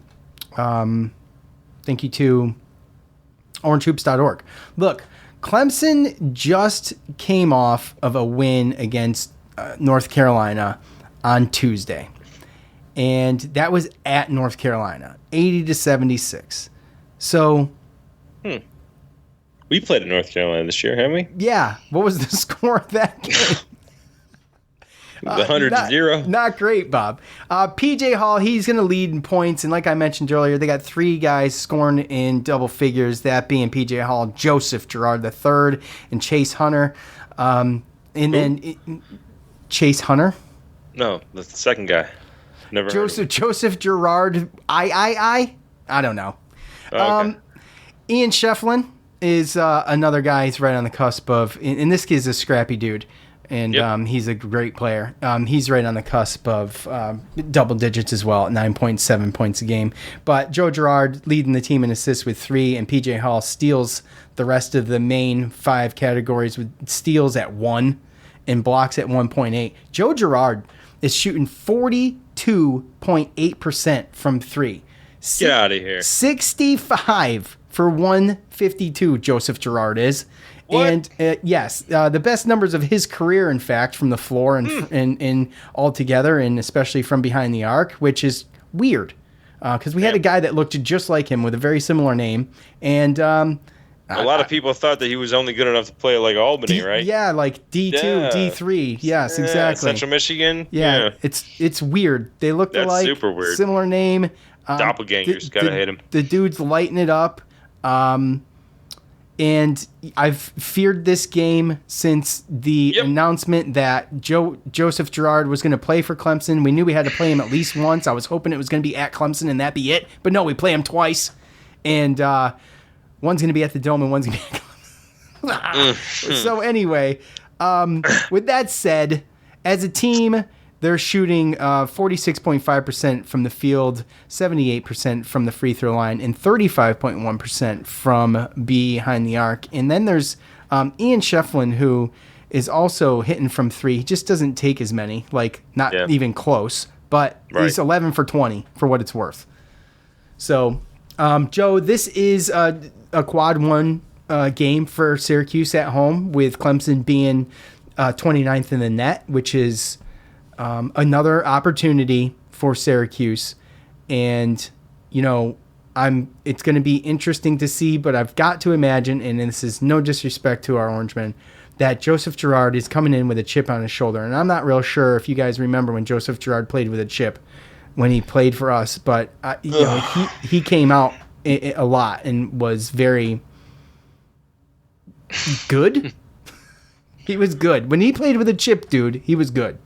orangehoops.org. Look, Clemson just came off of a win against North Carolina on Tuesday. And that was at North Carolina, 80-76. So... We played in North Carolina this year, haven't we? Yeah. What was the score of that game? 100-0. Not great, Bob. PJ Hall, he's going to lead in points. And like I mentioned earlier, they got 3 guys scoring in double figures, that being PJ Hall, Joseph Girard III, and Chase Hunter. Chase Hunter? No, the second guy. Never Joseph Girard. I don't know. Oh, okay. Ian Shefflin is another guy. He's right on the cusp of, and this kid's a scrappy dude. And he's a great player. He's right on the cusp of double digits as well, at 9.7 points a game. But Joe Girard leading the team in assists with 3, and PJ Hall steals the rest of the main 5 categories with steals at 1 and blocks at 1.8. Joe Girard is shooting 42.8% from 3. Get out of here. 65 for 152, Joseph Girard is. What? And yes, the best numbers of his career, in fact, from the floor and all together, and especially from behind the arc, which is weird because we had a guy that looked just like him with a very similar name. And a lot of people thought that he was only good enough to play like Albany, right? Yeah, like D2, D3. Yes, exactly. Central Michigan. Yeah, it's weird. They look That's alike. super weird. Similar name. Doppelgangers. Gotta hate him. The dude's lighting it up. And I've feared this game since the announcement that Joseph Girard was going to play for Clemson. We knew we had to play him at least once. I was hoping it was going to be at Clemson and that be it. But no, we play him twice. And one's going to be at the Dome and one's going to be at Clemson. So anyway, with that said, as a team, they're shooting 46.5% from the field, 78% from the free throw line, and 35.1% from behind the arc. And then there's Ian Shefflin, who is also hitting from 3. He just doesn't take as many, like not even close, but he's 11 for 20 for what it's worth. So, Joe, this is a quad 1 game for Syracuse at home, with Clemson being 29th in the net, which is another opportunity for Syracuse. And, it's going to be interesting to see, but I've got to imagine, and this is no disrespect to our Orangemen, that Joseph Girard is coming in with a chip on his shoulder. And I'm not real sure if you guys remember when Joseph Girard played with a chip when he played for us, but he came out a lot and was very good. He was good. When he played with a chip, dude, he was good.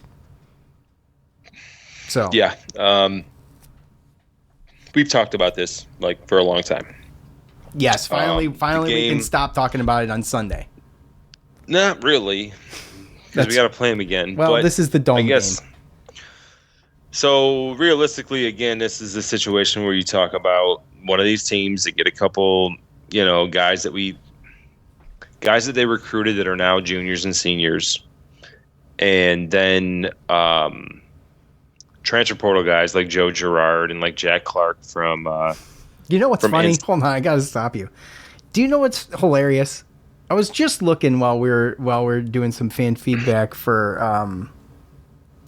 So yeah. We've talked about this for a long time. Yes, finally we can stop talking about it on Sunday. Not really, because we got to play him again. Well, this is the dome game. So realistically, again, this is a situation where you talk about one of these teams that get a couple, guys that they recruited that are now juniors and seniors, and then transfer portal guys like Joe Girard and like Jack Clark from. You know what's funny? Hold on, I gotta stop you. Do you know what's hilarious? I was just looking while we're doing some fan feedback for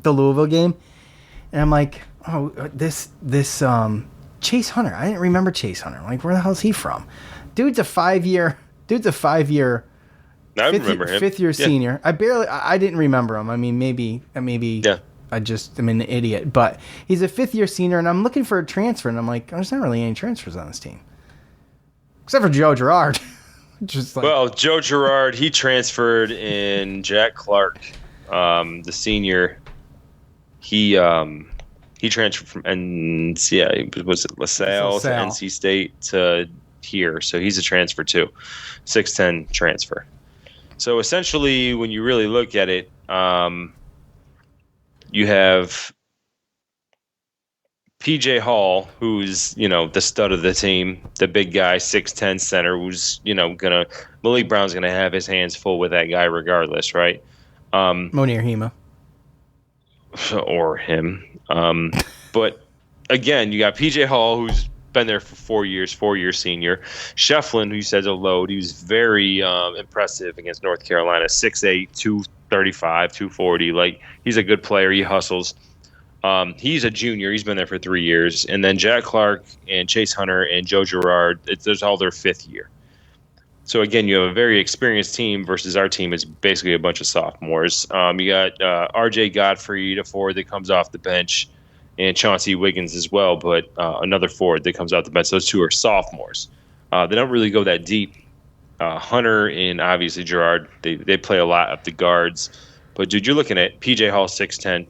the Louisville game, and I'm like, oh, this Chase Hunter. I didn't remember Chase Hunter. Like, where the hell is he from? Dude's a 5-year. I remember him. 5th-year senior. I didn't remember him. I mean, maybe. Yeah. I just am an idiot, but he's a 5th-year senior, and I'm looking for a transfer, and I'm like, there's not really any transfers on this team, except for Joe Girard. Joe Girard, he transferred, and Jack Clark, the senior, he transferred from was it LaSalle to NC State to here, so he's a transfer too, 6'10" transfer. So essentially, when you really look at it, you have PJ Hall, who's, the stud of the team, the big guy, 6'10" center, who's, Malik Brown's going to have his hands full with that guy regardless, right? Monir Hema. Or him. But again, you got PJ Hall, who's been there for 4 years, 4-year senior. Shefflin, who says a load, he was very impressive against North Carolina, 6'8", 235, 240. Like, he's a good player. He hustles. He's a junior. He's been there for 3 years. And then Jack Clark and Chase Hunter and Joe Girard, there's all their 5th year. So, again, you have a very experienced team versus our team is basically a bunch of sophomores. You got R.J. Godfrey, a forward that comes off the bench, and Chauncey Wiggins as well, but another forward that comes off the bench. Those two are sophomores. They don't really go that deep. Hunter and obviously Girard, they play a lot of the guards. But, dude, you're looking at P.J. Hall, 6'10",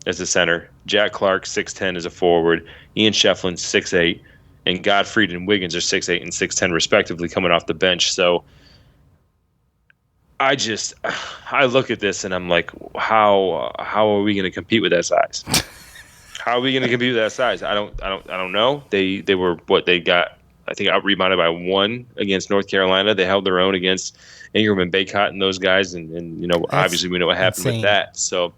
as a center. Jack Clark, 6'10", as a forward. Ian Shefflin, 6'8", and Godfrey and Wiggins are 6'8" and 6'10", respectively, coming off the bench. So I look at this and I'm like, how are we going to compete with that size? How are we going to compete with that size? I don't know. They were what they got. I think out rebounded by 1 against North Carolina. They held their own against Ingram and Baycott and those guys, and obviously we know what happened with that. So,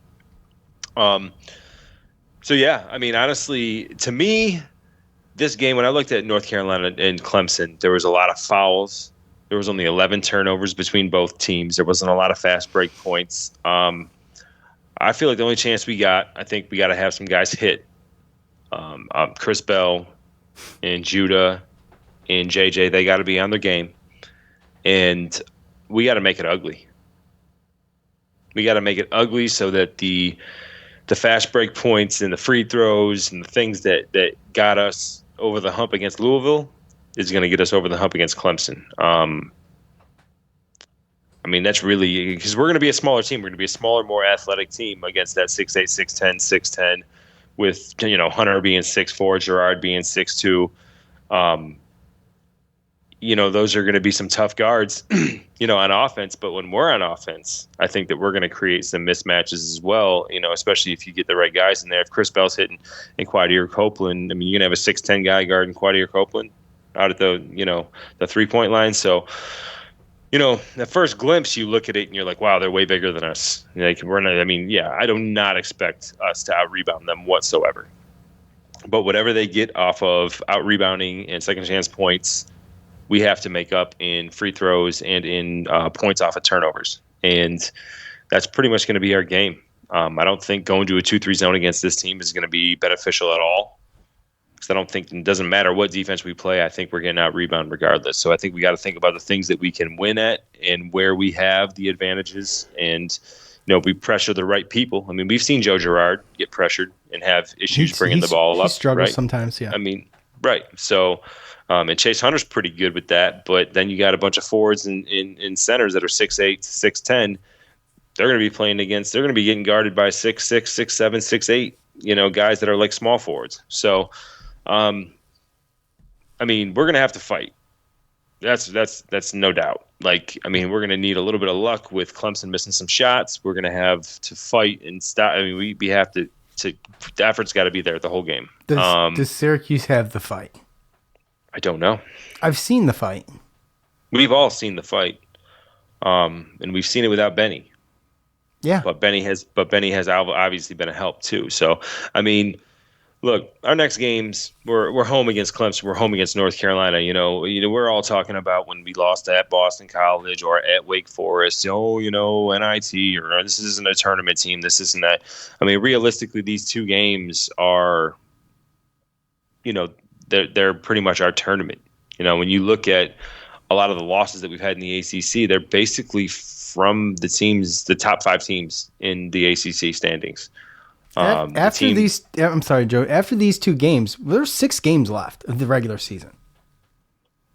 yeah. I mean, honestly, to me, this game, when I looked at North Carolina and Clemson, there was a lot of fouls. There was only 11 turnovers between both teams. There wasn't a lot of fast break points. I feel like the only chance we got, I think we got to have some guys hit. Chris Bell and Judah and JJ, they got to be on their game. And we got to make it ugly. We got to make it ugly so that the fast break points and the free throws and the things that got us over the hump against Louisville is going to get us over the hump against Clemson. I mean, that's really because we're going to be a smaller team. We're going to be a smaller, more athletic team against that 6'8", 6'10", 6'10", with Hunter being 6'4", Girard being 6'2". Those are going to be some tough guards, on offense. But when we're on offense, I think that we're going to create some mismatches as well. Especially if you get the right guys in there. If Chris Bell's hitting and Quadir Copeland, I mean, you're going to have a 6'10" guy guarding Quadir Copeland out at the 3-point line. So at first glimpse, you look at it and you're like, wow, they're way bigger than us. Like I do not expect us to out-rebound them whatsoever. But whatever they get off of out-rebounding and second chance points, we have to make up in free throws and in points off of turnovers. And that's pretty much going to be our game. I don't think going to a 2-3 zone against this team is going to be beneficial at all. Because I don't think it doesn't matter what defense we play. I think we're getting out rebound regardless. So I think we got to think about the things that we can win at and where we have the advantages. And we pressure the right people. I mean, we've seen Joe Girard get pressured and have issues bringing the ball up. He struggles right? sometimes. Yeah. I mean, right. So, and Chase Hunter's pretty good with that. But then you got a bunch of forwards and centers that are 6'8", 6'10". They're going to be playing against. They're going to be getting guarded by 6'6", 6'7", 6'8". Guys that are like small forwards. So. We're going to have to fight. That's no doubt. Like, we're going to need a little bit of luck with Clemson missing some shots. We're going to have to fight and stop. We have to the effort's got to be there the whole game. Does Syracuse have the fight? I don't know. I've seen the fight. We've all seen the fight. And we've seen it without Benny. Yeah. But Benny has obviously been a help too. So, look, our next games, we're home against Clemson. We're home against North Carolina. We're all talking about when we lost at Boston College or at Wake Forest. NIT, or this isn't a tournament team. This isn't that. Realistically, these two games are, they're pretty much our tournament. When you look at a lot of the losses that we've had in the ACC, they're basically from the top 5 teams in the ACC standings. After these, I'm sorry, Joe. After these 2 games, there's 6 games left of the regular season.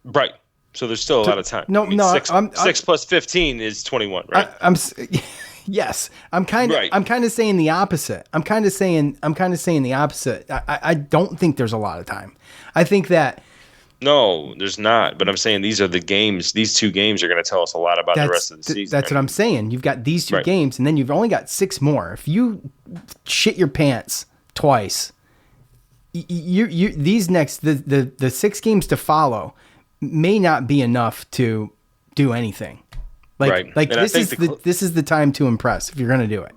Right. So there's still a lot of time. Six plus 15 is 21, right? Yes. I'm kind of saying the opposite. I'm kind of saying the opposite. I don't think there's a lot of time. I think that. No, there's not. But I'm saying these are the games. These 2 games are going to tell us a lot about the rest of the season. That's what I'm saying. You've got these 2 games, and then you've only got 6 more. If you shit your pants twice, these next the 6 games to follow may not be enough to do anything. This is the time to impress if you're going to do it.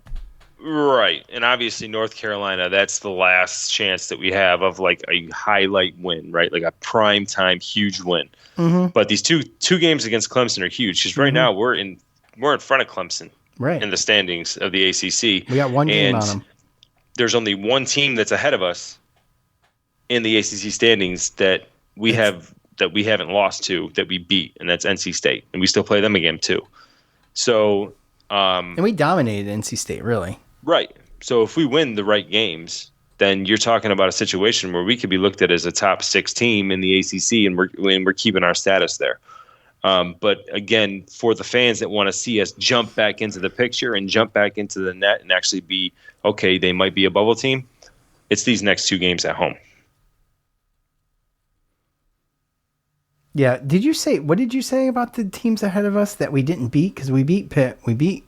Right. And obviously North Carolina, that's the last chance that we have of like a highlight win, right? Like a prime time huge win. Mm-hmm. But these two games against Clemson are huge because right now we're in front of Clemson in the standings of the ACC. We got one game on them. There's only one team that's ahead of us in the ACC standings that we haven't lost to, that we beat, and that's NC State. And we still play them again too. So and we dominated NC State, really. Right. So if we win the right games, then you're talking about a situation where we could be looked at as a top 6 team in the ACC, and we're keeping our status there. But again, for the fans that want to see us jump back into the picture and jump back into the net and actually be, okay, they might be a bubble team, it's these next 2 games at home. Yeah. What did you say about the teams ahead of us that we didn't beat? Because we beat Pitt. We beat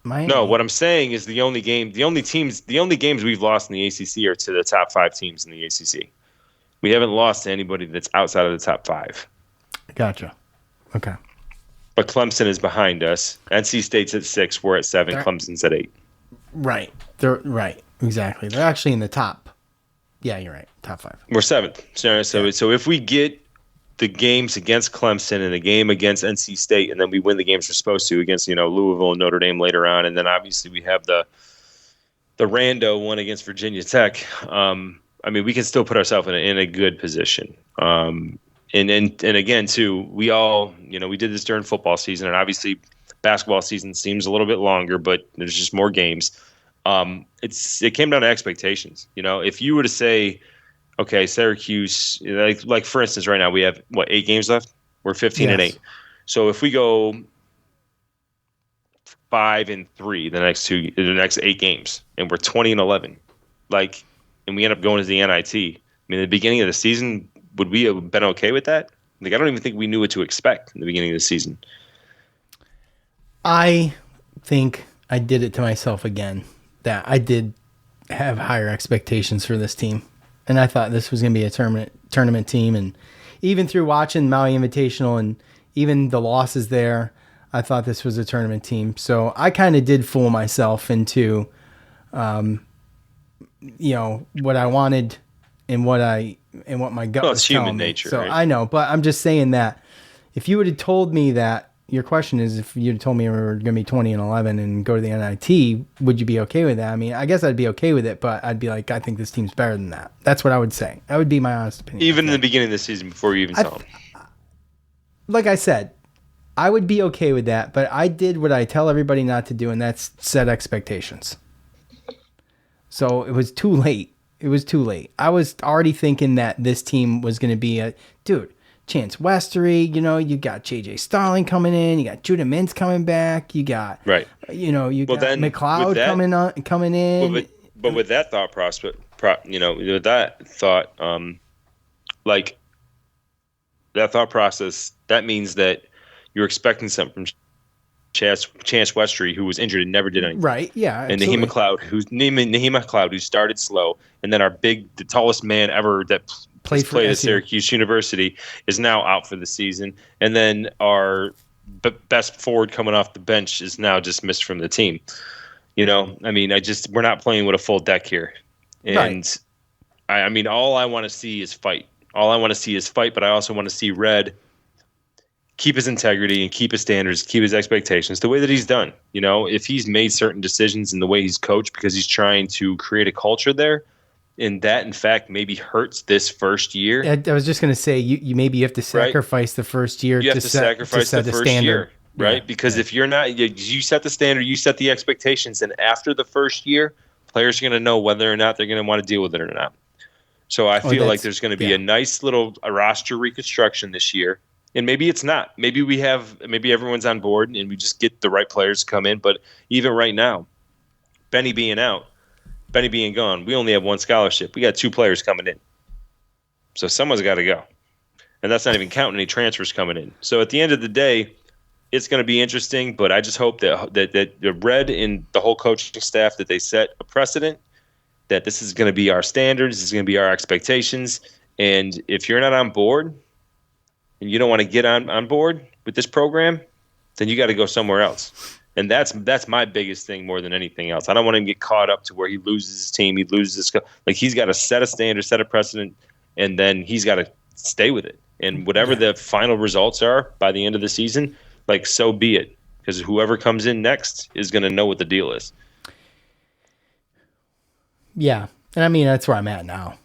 Miami. No, what I'm saying is the only games we've lost in the ACC are to the top 5 teams in the ACC. We haven't lost to anybody that's outside of the top 5. Gotcha. Okay. But Clemson is behind us. NC State's at 6. We're at 7. Clemson's at 8. Right. They're right. Exactly. They're actually in the top. Yeah, you're right. Top 5. We're 7th. So if we get the games against Clemson and the game against NC State, and then we win the games we're supposed to against, Louisville and Notre Dame later on, and then obviously we have the rando one against Virginia Tech. We can still put ourselves in a good position. And again, too, we all, we did this during football season, and obviously basketball season seems a little bit longer, but there's just more games. It came down to expectations. If you were to say, okay, Syracuse, like for instance, right now we have 8 games left. We're 15-8. So if we go 5-3 the next 8 games, and we're 20-11, and we end up going to the NIT. At the beginning of the season, would we have been okay with that? I don't even think we knew what to expect in the beginning of the season. I think I did it to myself again. That I did have higher expectations for this team. And I thought this was going to be a tournament team. And even through watching Maui Invitational and even the losses there, I thought this was a tournament team. So I kind of did fool myself into, what I wanted and what my gut was it's telling human me. nature, So right? I know, but I'm just saying that if you would have told me that, your question is, if you'd told me we were going to be 20-11 and go to the NIT, would you be okay with that? I mean, I guess I'd be okay with it, but I'd be like, I think this team's better than that. That's what I would say. That would be my honest opinion. Even in the beginning of the season, before you even saw them. Like I said, I would be okay with that, but I did what I tell everybody not to do, and that's set expectations. So it was too late. It was too late. I was already thinking that this team was going to be Chance Westery, you got JJ Starling coming in, you got Judah Mintz coming back, you got right. You got McLeod coming in. But with that thought with that thought, that thought process, that means that you're expecting something from Chance Westery, who was injured and never did anything. Right, yeah. And Naheem McLeod, who started slow, and then the tallest man ever that played at Syracuse University is now out for the season. And then our best forward coming off the bench is now dismissed from the team. We're not playing with a full deck here. And right. All I want to see is fight. But I also want to see Red keep his integrity and keep his standards, keep his expectations the way that he's done. If he's made certain decisions in the way he's coached because he's trying to create a culture there, and that, in fact, maybe hurts this first year. I was just going to say, you maybe have to sacrifice the first year. You have to sacrifice the first year, right? Yeah. Because if you're not, you set the standard, you set the expectations, and after the first year, players are going to know whether or not they're going to want to deal with it or not. So I feel like there's going to be a nice little roster reconstruction this year. And maybe it's not. Maybe everyone's on board and we just get the right players to come in. But even right now, Benny being gone, we only have one scholarship. We got 2 players coming in. So someone's got to go. And that's not even counting any transfers coming in. So at the end of the day, it's going to be interesting, but I just hope that the Red and the whole coaching staff, that they set a precedent, that this is going to be our standards, this is going to be our expectations. And if you're not on board and you don't want to get on board with this program, then you got to go somewhere else. And that's my biggest thing more than anything else. I don't want him to get caught up to where he loses his team, he loses his he's got to set a standard, set a precedent, and then he's got to stay with it. And whatever the final results are by the end of the season, so be it. Because whoever comes in next is going to know what the deal is. Yeah. And that's where I'm at now.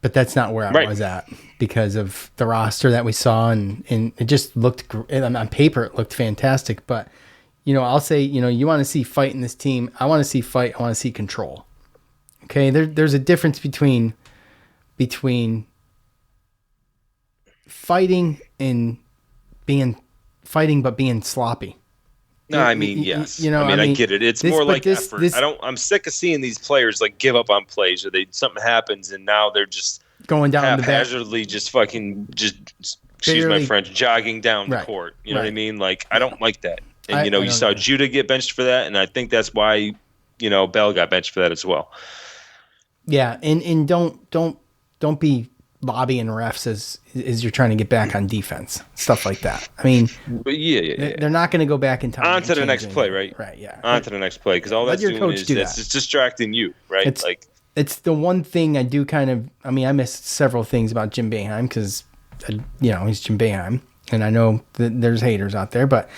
But that's not where I was at because of the roster that we saw, and it just looked on paper, it looked fantastic. But, I'll say, you want to see fight in this team. I want to see fight. I want to see control. Okay. There's a difference between fighting and fighting, but being sloppy. No, yes. I get it. It's more like effort. I'm sick of seeing these players give up on plays, or something happens and now they're just going down haphazardly, excuse my French, jogging down the court. You know what I mean? I don't like that. And you saw Judah get benched for that, and I think that's why Bell got benched for that as well. Yeah, and don't be lobbying refs as you're trying to get back on defense, stuff like that. They're not going to go back in time. On to the next play, right? Right, yeah. On to the next play, because all that's doing is it's distracting you, right? It's the one thing I do kind of. I missed several things about Jim Boeheim because, he's Jim Boeheim, and I know that there's haters out there, but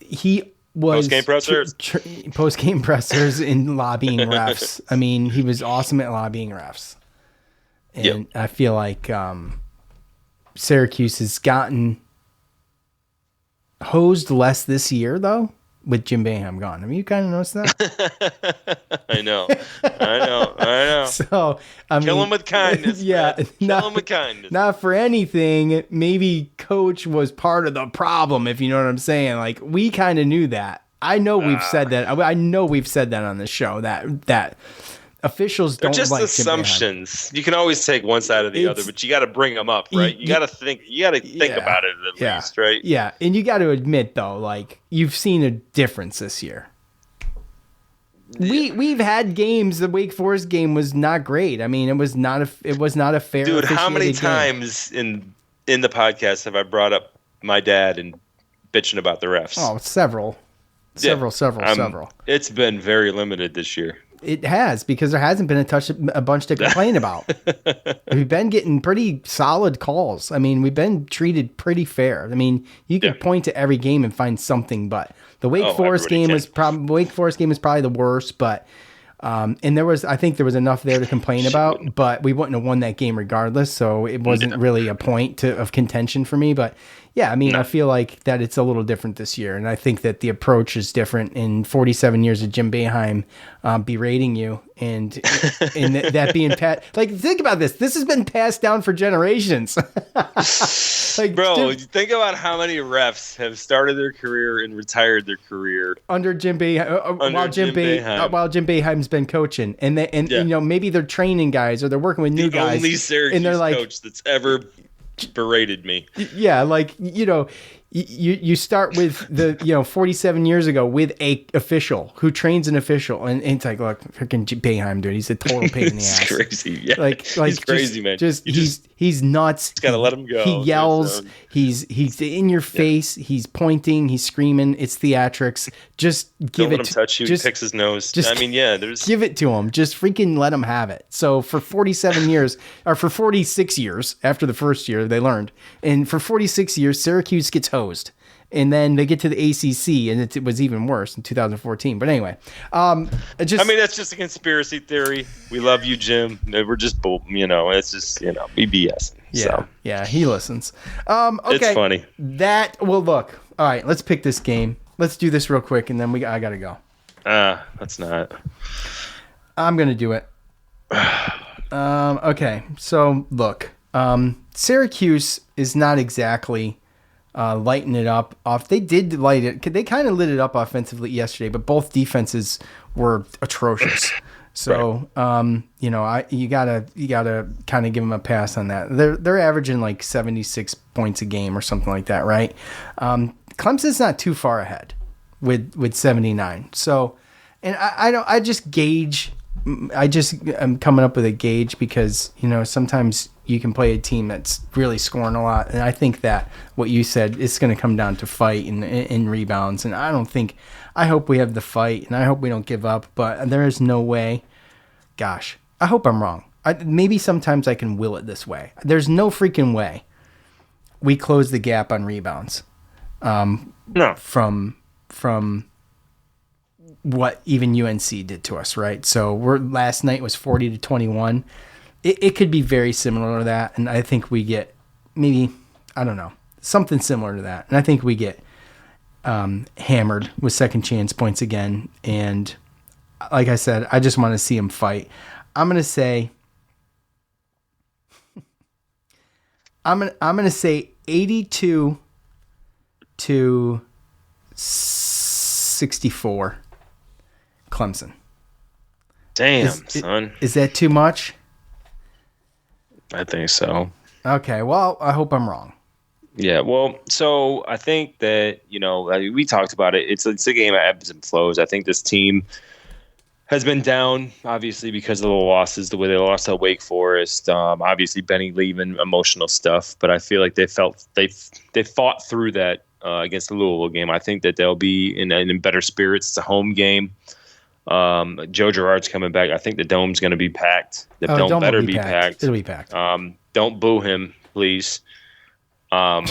he was post-game pressers in lobbying refs. He was awesome at lobbying refs. And I feel like Syracuse has gotten hosed less this year, though, with Jim Boeheim gone. Have you kind of noticed that? I know. So, kill him with kindness. Yeah. Kill him with kindness. Not for anything. Maybe Coach was part of the problem, if you know what I'm saying. We kind of knew that. I know we've said that. I know we've said that on the show, that officials don't just like assumptions. You can always take one side or the other, but you got to bring them up, right? You got to think. You got to think about it at least, right? Yeah, and you got to admit though, you've seen a difference this year. We've had games. The Wake Forest game was not great. It was not a fair. Dude, how many game. times in the podcast have I brought up my dad and bitching about the refs. Oh, several. It's been very limited this year. It has, because there hasn't been a bunch to complain about. We've been getting pretty solid calls. I mean, we've been treated pretty fair. I mean, you can point to every game and find something, but the Wake Forest game was probably the worst, but and I think there was enough there to complain about, but we wouldn't have won that game regardless, so it wasn't really a point of contention for me. But yeah, I mean, I feel like that it's a little different this year, and I think that the approach is different. In 47 years of Jim Boeheim berating you, and that being think about this. This has been passed down for generations. Bro, think about how many refs have started their career and retired their career under Jim Boeheim, while Jim Boeheim's been coaching, and maybe they're training guys or they're working with new guys. The only Syracuse coach that's ever berated me. Yeah, you start with 47 years ago with a official who trains an official, and it's like, look, freaking Boeheim, dude, he's a total pain in the ass. It's crazy. Yeah. He's crazy, man. He's nuts. Just gotta let him go. He yells. He's in your face. He's pointing. He's screaming. It's theatrics. Just give Don't let him touch you. He picks his nose. Give it to him. Just freaking let him have it. So for 47 years, or for 46 years after the first year, they learned, and for 46 years, Syracuse gets hosed. And then they get to the ACC, and it was even worse in 2014. But anyway, that's just a conspiracy theory. We love you, Jim. We're just, it's just, we BS. Yeah, so. Yeah, he listens. Okay, it's funny. Look. All right, let's pick this game. Let's do this real quick, and then I gotta go. Let's not. I'm gonna do it. Okay, so look, Syracuse is not exactly lighting it up off. They did light it. They kind of lit it up offensively yesterday, but both defenses were atrocious. So, right. You gotta kind of give them a pass on that. They're averaging like 76 points a game or something like that, right? Clemson's not too far ahead with 79. So, and I'm coming up with a gauge because, sometimes you can play a team that's really scoring a lot. And I think that what you said, it's going to come down to fight and rebounds. And I hope we have the fight, and I hope we don't give up, but there is no way. Gosh, I hope I'm wrong. Maybe sometimes I can will it this way. There's no freaking way we close the gap on rebounds. No. From what even UNC did to us, right? So last night was 40-21. It could be very similar to that, and I think we get something similar to that, and I think we get hammered with second chance points again. And like I said, I just want to see them fight. I'm gonna say 82-64, Clemson. Damn, son. Is that too much? I think so. Okay, well, I hope I'm wrong. Yeah, well, so I think that, we talked about it. It's a game of ebbs and flows. I think this team has been down, obviously, because of the losses, the way they lost at Wake Forest. Obviously, Benny leaving, emotional stuff. But I feel like they fought through that against the Louisville game. I think that they'll be in better spirits. It's a home game. Joe Girard's coming back. I think the dome's going to be packed. The dome better be packed. It'll be packed. Don't boo him, please. And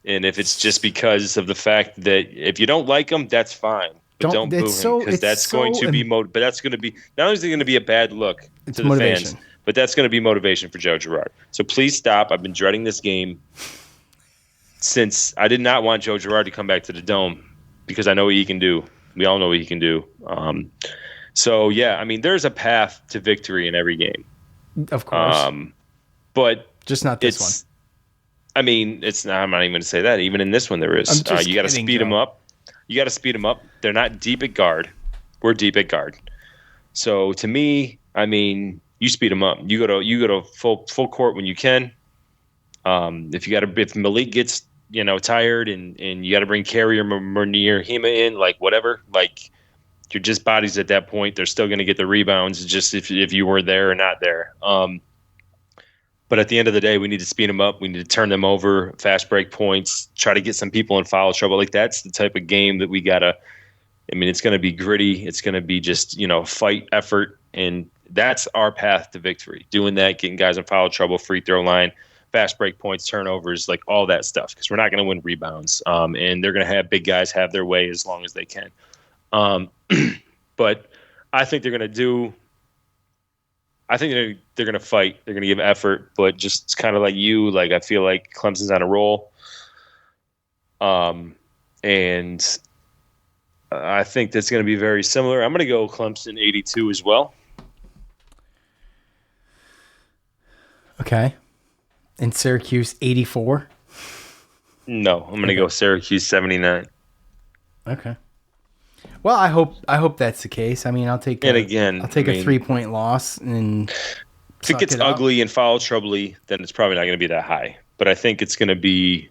if it's just because of the fact that if you don't like him, that's fine. But don't boo him, because that's going to be but that's going to be not only is it going to be a bad look to the fans, but that's going to be motivation for Joe Girard. So please stop. I've been dreading this game since I did not want Joe Girard to come back to the dome because I know what he can do. We all know what he can do. There's a path to victory in every game. Of course. But just not this one. It's not. I'm not even going to say that. Even in this one, there is. You got to speed them up. They're not deep at guard. We're deep at guard. So to me, you speed them up. You go to full court when you can. If Malik gets tired and you got to bring Carey or Murnir Hema in, whatever, you're just bodies at that point. They're still going to get the rebounds, just if you were there or not there. But at the end of the day, we need to speed them up. We need to turn them over, fast break points, try to get some people in foul trouble. Like, that's the type of game that we got to – I mean, it's going to be gritty. It's going to be just, fight, effort, and that's our path to victory. Doing that, getting guys in foul trouble, free throw line, fast break points, turnovers, like all that stuff, because we're not going to win rebounds. And they're going to have big guys have their way as long as they can. But I think they're going to do – I think they're going to fight. They're going to give effort, but just kind of like you, like I feel like Clemson's on a roll. And I think that's going to be very similar. I'm going to go Clemson 82 as well. Okay. And Syracuse 84? No, I'm going to go Syracuse 79. Okay. Well, I hope that's the case. I mean, I'll take a 3-point loss, and if it gets ugly and foul troubly, then it's probably not going to be that high. But I think it's going to be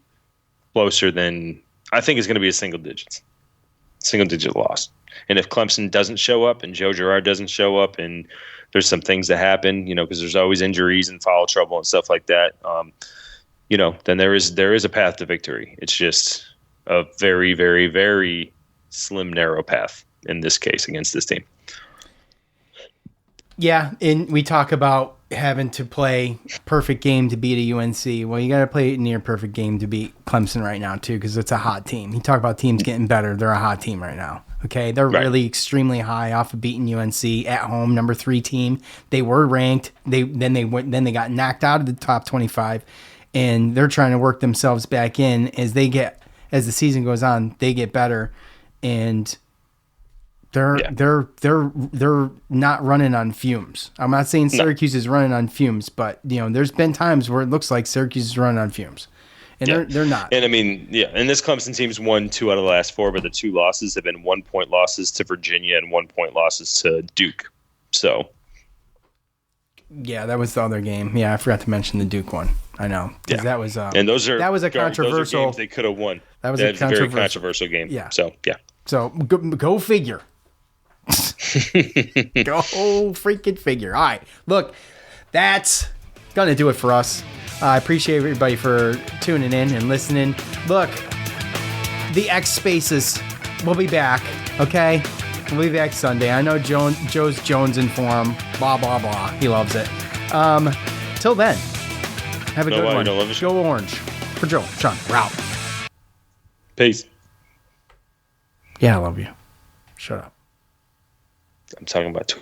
closer than I think it's going to be a single digit loss. And if Clemson doesn't show up and Joe Girard doesn't show up, and there's some things that happen, because there's always injuries and foul trouble and stuff like that, then there is a path to victory. It's just a very, very, very slim, narrow path in this case against this team. Yeah, and we talk about having to play perfect game to beat a UNC. Well, you got to play a near perfect game to beat Clemson right now too, because it's a hot team. You talk about teams getting better; they're a hot team right now. Okay, they're really extremely high off of beating UNC at home, number 3 team. They were ranked. They got knocked out of the top 25, and they're trying to work themselves back in as the season goes on. They get better. And they're not running on fumes. I'm not saying Syracuse is running on fumes, but there's been times where it looks like Syracuse is running on fumes, and they're not. And I mean, and this Clemson team's won 2 out of the last 4, but the 2 losses have been 1-point losses to Virginia and 1-point losses to Duke. So, yeah, that was the other game. Yeah, I forgot to mention the Duke one. I know, because that was and that was a controversial. Those are games they could have won. That was a very controversial game. Yeah. So yeah. So go figure. Go freaking figure. All right. Look, that's going to do it for us. I appreciate everybody for tuning in and listening. Look, the X Spaces will be back, okay? We'll be back Sunday. I know Joe's jonesing for him. Blah, blah, blah. He loves it. Till then, have a good one. Go Orange. For Joe, Sean, we're out. Peace. Yeah, I love you. Shut up. I'm talking about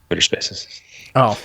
Twitter Spaces. Oh.